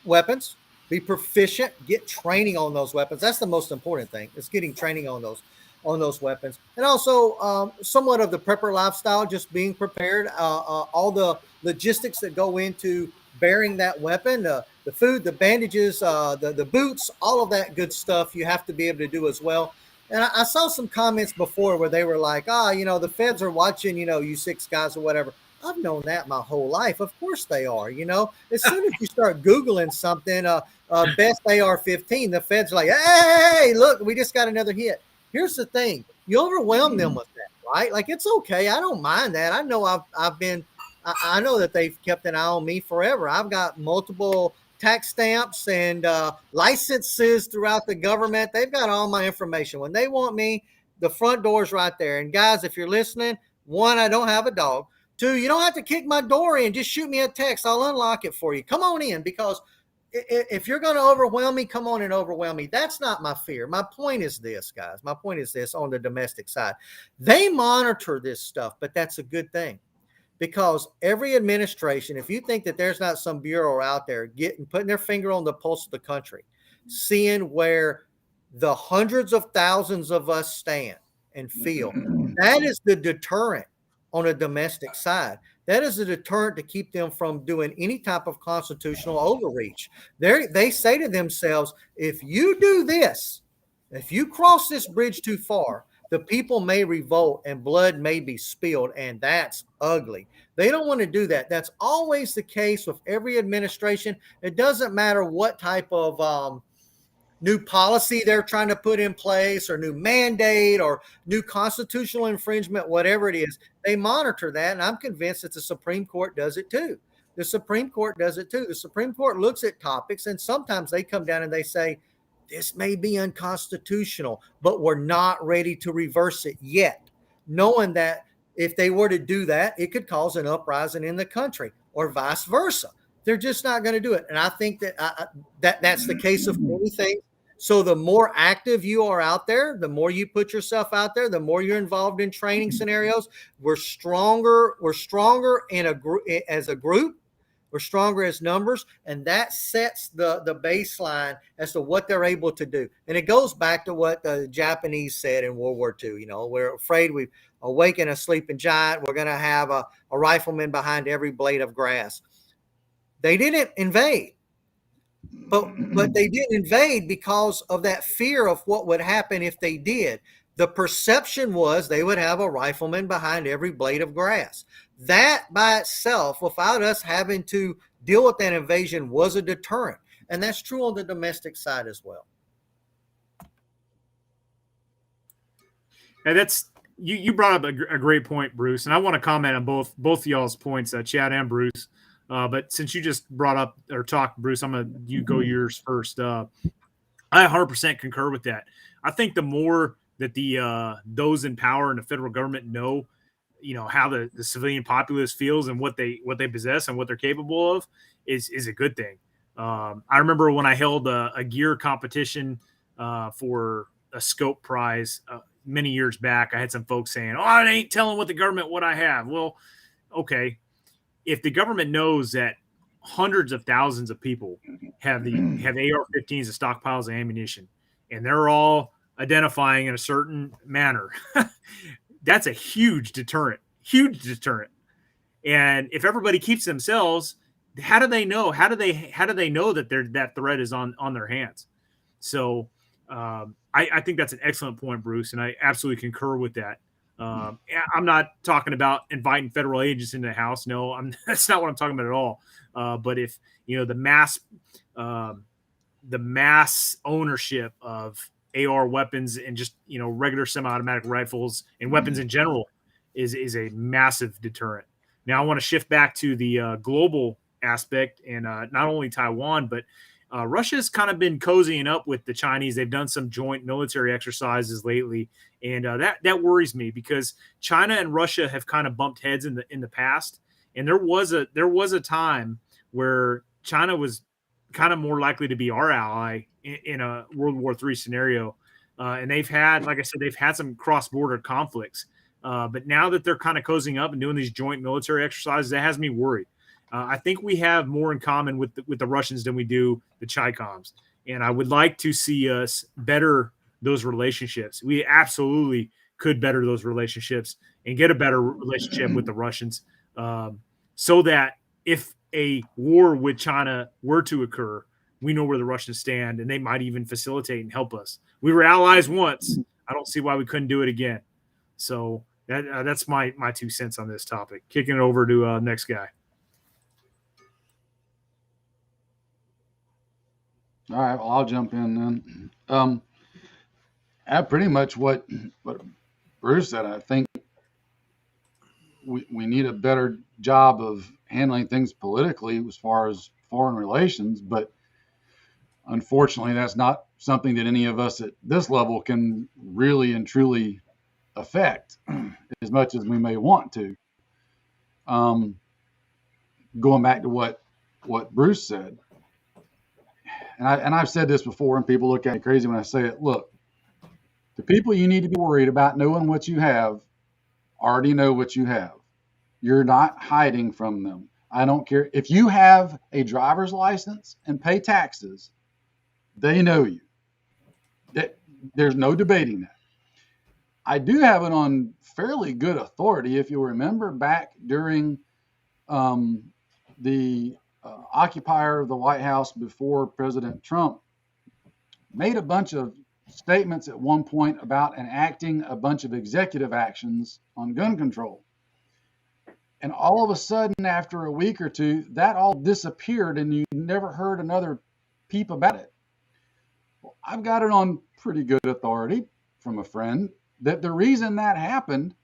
weapons, be proficient, get training on those weapons. That's the most important thing. It's getting training on those weapons, and also somewhat of the prepper lifestyle, just being prepared. All the logistics that go into bearing that weapon, the food, the bandages, the boots, all of that good stuff. You have to be able to do as well. And I saw some comments before where they were like, the feds are watching, you six guys or whatever. I've known that my whole life. Of course they are. As soon as you start Googling something, best AR-15, the feds are like, hey, look, we just got another hit. Here's the thing. You overwhelm them with that, right? Like, it's okay. I don't mind that. I know I know that they've kept an eye on me forever. I've got multiple tax stamps and licenses throughout the government. They've got all my information. When they want me, the front door's right there. And guys, if you're listening, one, I don't have a dog. Two, you don't have to kick my door in. Just shoot me a text. I'll unlock it for you. Come on in, because if you're going to overwhelm me, come on and overwhelm me. That's not my fear. My point is this, guys. My point is this on the domestic side. They monitor this stuff, but that's a good thing, because every administration, if you think that there's not some bureau out there putting their finger on the pulse of the country, seeing where the hundreds of thousands of us stand and feel, that is the deterrent on a domestic side. That is a deterrent to keep them from doing any type of constitutional overreach. They say to themselves, if you do this, if you cross this bridge too far, the people may revolt and blood may be spilled, and that's ugly. They don't want to do that. That's always the case with every administration. It doesn't matter what type of new policy they're trying to put in place, or new mandate, or new constitutional infringement, whatever it is. They monitor that, and I'm convinced that the Supreme Court does it too. The Supreme Court does it too. The Supreme Court looks at topics, and sometimes they come down and they say, this may be unconstitutional, but we're not ready to reverse it yet, knowing that if they were to do that, it could cause an uprising in the country, or vice versa. They're just not going to do it. And I think that that's the case of many things. So the more active you are out there, the more you put yourself out there, the more you're involved in training scenarios. We're stronger. We're stronger as a group. We're stronger as numbers, and that sets the baseline as to what they're able to do. And it goes back to what the Japanese said in World War II. We're afraid we've awakened a sleeping giant. We're going to have a rifleman behind every blade of grass. They didn't invade. But they didn't invade because of that fear of what would happen if they did. The perception was they would have a rifleman behind every blade of grass. That by itself, without us having to deal with that invasion, was a deterrent. And that's true on the domestic side as well. And that's you brought up a great point, Bruce. And I want to comment on both of y'all's points, Chad and Bruce. But since you just brought up or talked, Bruce, you go yours first. I 100% concur with that. I think the more that those in power and the federal government know, how the civilian populace feels and what they possess and what they're capable of is a good thing. I remember when I held a gear competition for a scope prize many years back, I had some folks saying, "Oh, I ain't telling the government what I have." Well, okay, if the government knows that hundreds of thousands of people have AR-15s as stockpiles of ammunition, and they're all identifying in a certain manner, that's a huge deterrent. And if everybody keeps themselves, how do they know? How do they know that that threat is on their hands? So I think that's an excellent point, Bruce, and I absolutely concur with that. I'm not talking about inviting federal agents into the house. No, that's not what I'm talking about at all. But if the mass ownership of AR weapons and just regular semi-automatic rifles and weapons in general is a massive deterrent. Now I want to shift back to the global aspect, and not only Taiwan, but Russia's kind of been cozying up with the Chinese. They've done some joint military exercises lately, and that worries me because China and Russia have kind of bumped heads in the past, and there was a time where China was kind of more likely to be our ally in a World War III scenario, and they've had, like I said, they've had some cross-border conflicts, but now that they're kind of cozying up and doing these joint military exercises, that has me worried. I think we have more in common with the Russians than we do the Chi-Coms. And I would like to see us better those relationships. We absolutely could better those relationships and get a better relationship with the Russians, so that if a war with China were to occur, we know where the Russians stand, and they might even facilitate and help us. We were allies once. I don't see why we couldn't do it again. So that's my 2 cents on this topic. Kicking it over to next guy. All right, well, I'll jump in then. Pretty much what Bruce said. I think we need a better job of handling things politically as far as foreign relations, but unfortunately, that's not something that any of us at this level can really and truly affect as much as we may want to. Going back to what Bruce said, and I've said this before, and people look at me crazy when I say it. Look, the people you need to be worried about knowing what you have already know what you have. You're not hiding from them. I don't care if you have a driver's license and pay taxes. They know you. There's no debating that. I do have it on fairly good authority. If you remember back during the occupier of the White House before President Trump made a bunch of statements at one point about enacting a bunch of executive actions on gun control. And all of a sudden, after a week or two, that all disappeared and you never heard another peep about it. Well, I've got it on pretty good authority from a friend that the reason that happened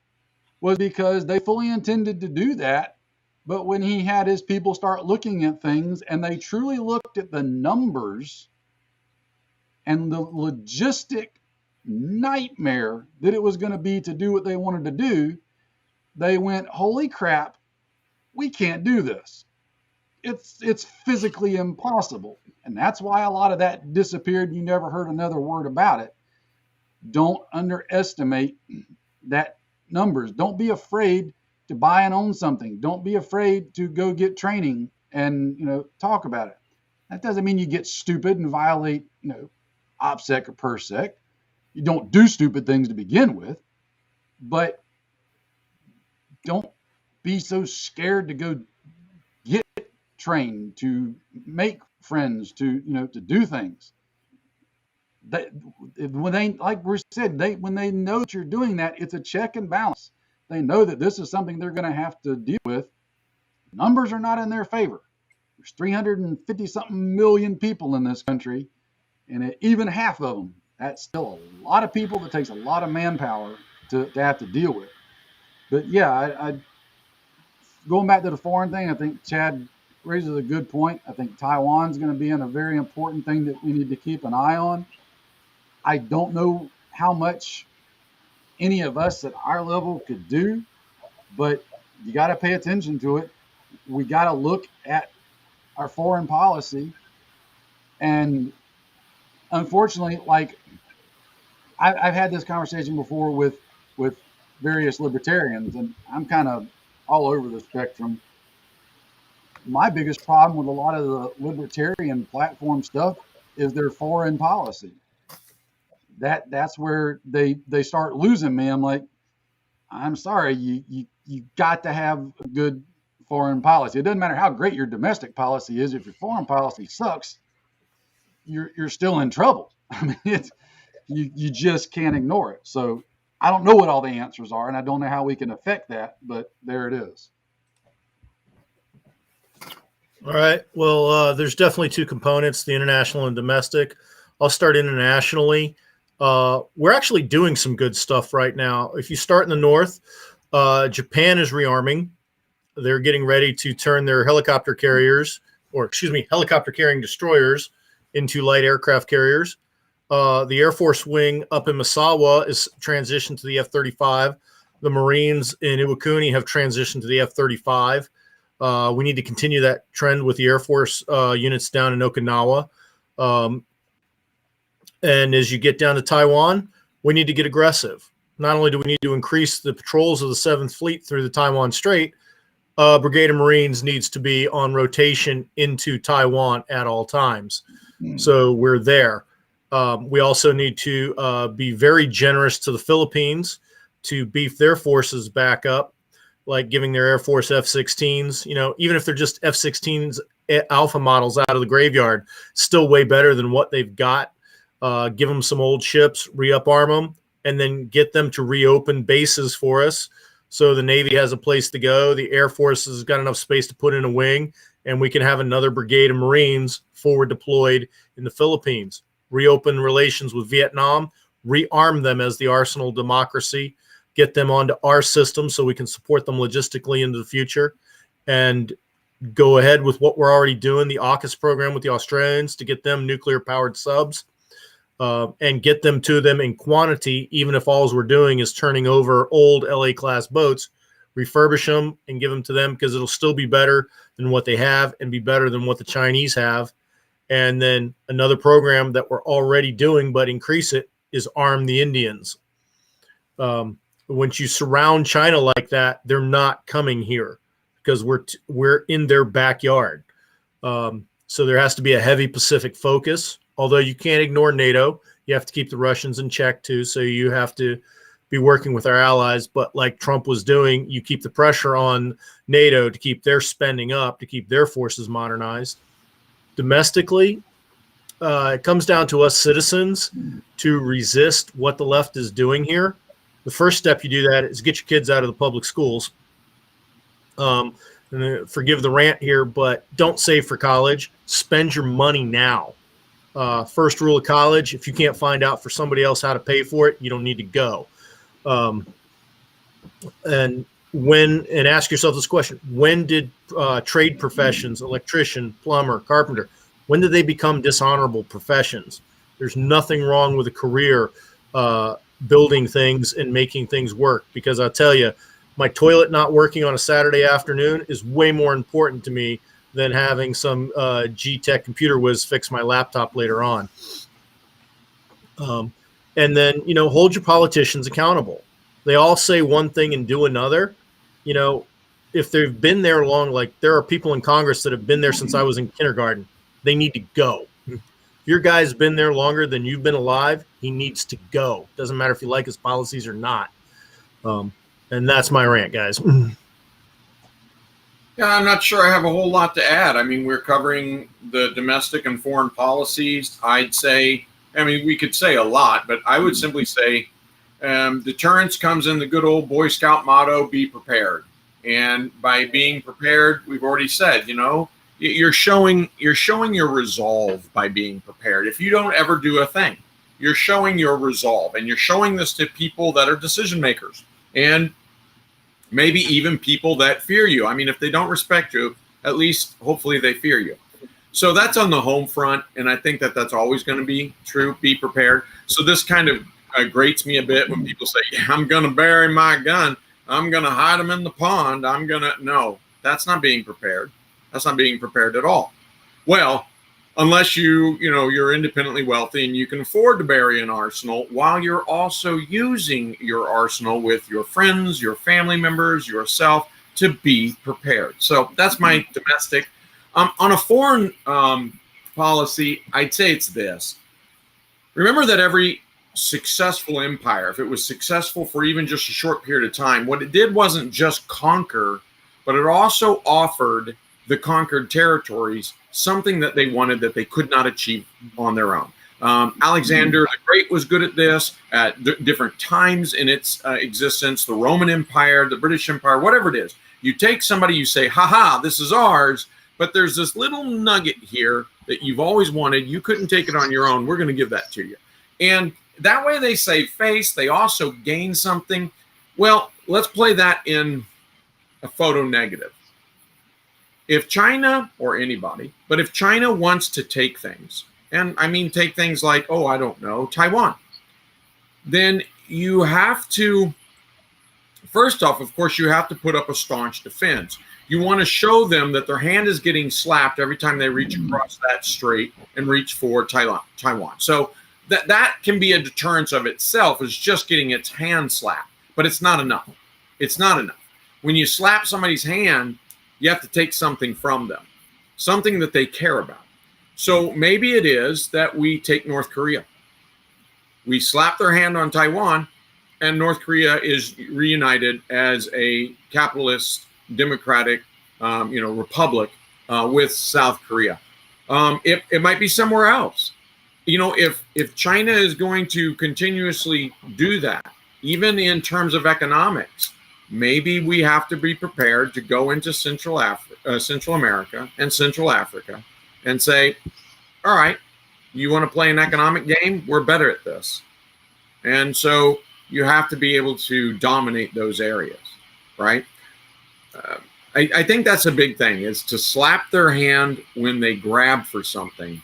was because they fully intended to do that. But when he had his people start looking at things and they truly looked at the numbers and the logistic nightmare that it was going to be to do what they wanted to do, they went, holy crap, we can't do this. It's physically impossible. And that's why a lot of that disappeared. You never heard another word about it. Don't underestimate that numbers. Don't be afraid to buy and own something. Don't be afraid to go get training and talk about it. That doesn't mean you get stupid and violate OPSEC or PERSEC. You don't do stupid things to begin with, but don't be so scared to go get trained, to make friends, to do things. When they, like Bruce said, when they know that you're doing that, it's a check and balance. They know that this is something they're going to have to deal with. Numbers are not in their favor. There's 350 something million people in this country, and even half of them, that's still a lot of people. That takes a lot of manpower to have to deal with. But yeah, I going back to the foreign thing, I think Chad raises a good point. I think Taiwan's going to be in a very important thing that we need to keep an eye on. I don't know how much any of us at our level could do. but you got to pay attention to it. We got to look at our foreign policy. And unfortunately, like I've had this conversation before with various libertarians, and I'm kind of all over the spectrum. My biggest problem with a lot of the libertarian platform stuff is their foreign policy. That's where they start losing me. I'm like, I'm sorry, you got to have a good foreign policy. It doesn't matter how great your domestic policy is. If your foreign policy sucks, you're still in trouble. I mean, you just can't ignore it. So I don't know what all the answers are, and I don't know how we can affect that, but there it is. All right. Well, there's definitely two components, the international and domestic. I'll start internationally. We're actually doing some good stuff right now. If you start in the north, Japan is rearming. They're getting ready to turn their helicopter carriers, helicopter carrying destroyers into light aircraft carriers. The Air Force wing up in Misawa is transitioned to the F-35. The Marines in Iwakuni have transitioned to the F-35. We need to continue that trend with the Air Force units down in Okinawa. And as you get down to Taiwan, we need to get aggressive. Not only do we need to increase the patrols of the 7th Fleet through the Taiwan Strait, Brigade of Marines needs to be on rotation into Taiwan at all times. So we're there. We also need to be very generous to the Philippines to beef their forces back up, like giving their Air Force F-16s, even if they're just F-16s alpha models out of the graveyard, still way better than what they've got. Give them some old ships, re-up-arm them, and then get them to reopen bases for us so the Navy has a place to go. The Air Force has got enough space to put in a wing, and we can have another brigade of Marines forward deployed in the Philippines. Reopen relations with Vietnam, rearm them as the arsenal democracy, get them onto our system so we can support them logistically into the future, and go ahead with what we're already doing, the AUKUS program with the Australians to get them nuclear-powered subs, and get them to them in quantity, even if all we're doing is turning over old LA-class boats, refurbish them and give them to them because it'll still be better than what they have and be better than what the Chinese have. And then another program that we're already doing, but increase it, is arm the Indians. Once you surround China like that, they're not coming here because we're in their backyard. So there has to be a heavy Pacific focus. Although you can't ignore NATO, you have to keep the Russians in check too. So you have to be working with our allies. But like Trump was doing, you keep the pressure on NATO to keep their spending up, to keep their forces modernized. Domestically, it comes down to us citizens to resist what the left is doing here. The first step you do that is get your kids out of the public schools. And forgive the rant here, but don't save for college. Spend your money now. First rule of college, if you can't find out for somebody else how to pay for it, you don't need to go. And ask yourself this question: when did trade professions, electrician, plumber, carpenter, when did they become dishonorable professions? There's nothing wrong with a career building things and making things work, because I'll tell you, my toilet not working on a Saturday afternoon is way more important to me than having some G-Tech computer whiz fix my laptop later on. And then, hold your politicians accountable. They all say one thing and do another. If they've been there long, like there are people in Congress that have been there since I was in kindergarten, they need to go. If your guy's been there longer than you've been alive, he needs to go. Doesn't matter if you like his policies or not. And that's my rant, guys. Yeah, I'm not sure I have a whole lot to add. I mean, we're covering the domestic and foreign policies. We could say a lot, but I would simply say deterrence comes in the good old Boy Scout motto, be prepared. And by being prepared, we've already said, you're showing your resolve by being prepared. If you don't ever do a thing, you're showing your resolve, and you're showing this to people that are decision makers. And maybe even people that fear you. I mean, if they don't respect you, at least hopefully they fear you. So that's on the home front, and I think that that's always going to be true. Be prepared. So this kind of grates me a bit when people say, yeah, I'm going to bury my gun. I'm going to hide them in the pond. No, that's not being prepared. That's not being prepared at all. Well, unless you're independently wealthy and you can afford to bury an arsenal while you're also using your arsenal with your friends, your family members, yourself to be prepared. So that's my domestic. On a foreign policy, I'd say it's this. Remember that every successful empire, if it was successful for even just a short period of time, what it did wasn't just conquer, but it also offered the conquered territories something that they wanted that they could not achieve on their own. Alexander the Great was good at this at different times in its existence. The Roman Empire, the British Empire, whatever it is. You take somebody, you say, ha, this is ours, but there's this little nugget here that you've always wanted. You couldn't take it on your own. We're going to give that to you. And that way they save face. They also gain something. Well, let's play that in a photo negative. If China, or anybody, but if China wants to take things, and I mean take things like, I don't know, Taiwan, then you have to, first off, of course, you have to put up a staunch defense. You want to show them that their hand is getting slapped every time they reach across that strait and reach for Taiwan. So that can be a deterrence of itself, is just getting its hand slapped, but it's not enough. It's not enough. When you slap somebody's hand, you have to take something from them, something that they care about. So maybe it is that we take North Korea. We slap their hand on Taiwan, and North Korea is reunited as a capitalist, democratic, republic with South Korea. It might be somewhere else. If China is going to continuously do that, even in terms of economics, maybe we have to be prepared to go into Central America and Central Africa and say, all right, you want to play an economic game? We're better at this. And so you have to be able to dominate those areas, right? I think that's a big thing, is to slap their hand when they grab for something.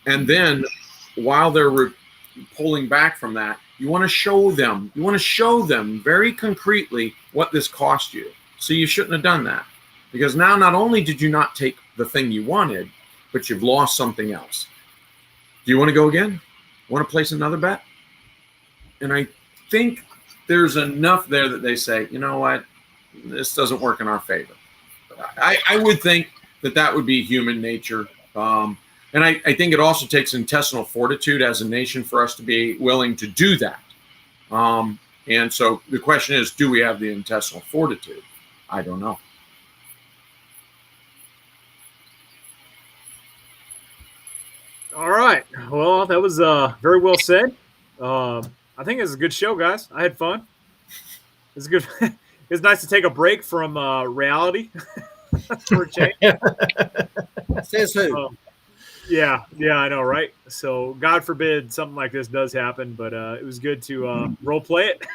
And then while they're pulling back from that, you want to show them very concretely what this cost you. So you shouldn't have done that, because now not only did you not take the thing you wanted, but you've lost something else. Do you want to go again? Want to place another bet? And I think there's enough there that they say, you know what, this doesn't work in our favor. I would think that would be human nature. And I think it also takes intestinal fortitude as a nation for us to be willing to do that. And so the question is, do we have the intestinal fortitude? I don't know. All right. Well, that was very well said. I think it was a good show, guys. I had fun. It's good. It's nice to take a break from reality for a change. Says who? Yeah, I know, right? So God forbid something like this does happen, but it was good to role play it.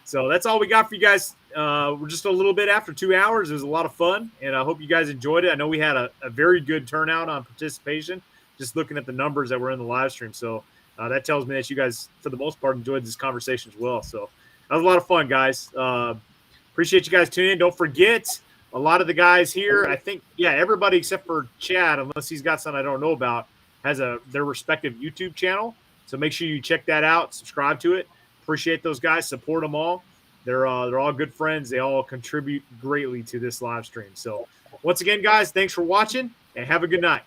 So that's all we got for you guys. We're just a little bit after 2 hours. It was a lot of fun, and I hope you guys enjoyed it. I know we had a very good turnout on participation, just looking at the numbers that were in the live stream. So that tells me that you guys, for the most part, enjoyed this conversation as well. So that was a lot of fun, guys. Appreciate you guys tuning in. Don't forget, a lot of the guys here, I think, everybody except for Chad, unless he's got something I don't know about, has their respective YouTube channel. So make sure you check that out, subscribe to it. Appreciate those guys. Support them all. They're all good friends. They all contribute greatly to this live stream. So once again, guys, thanks for watching, and have a good night.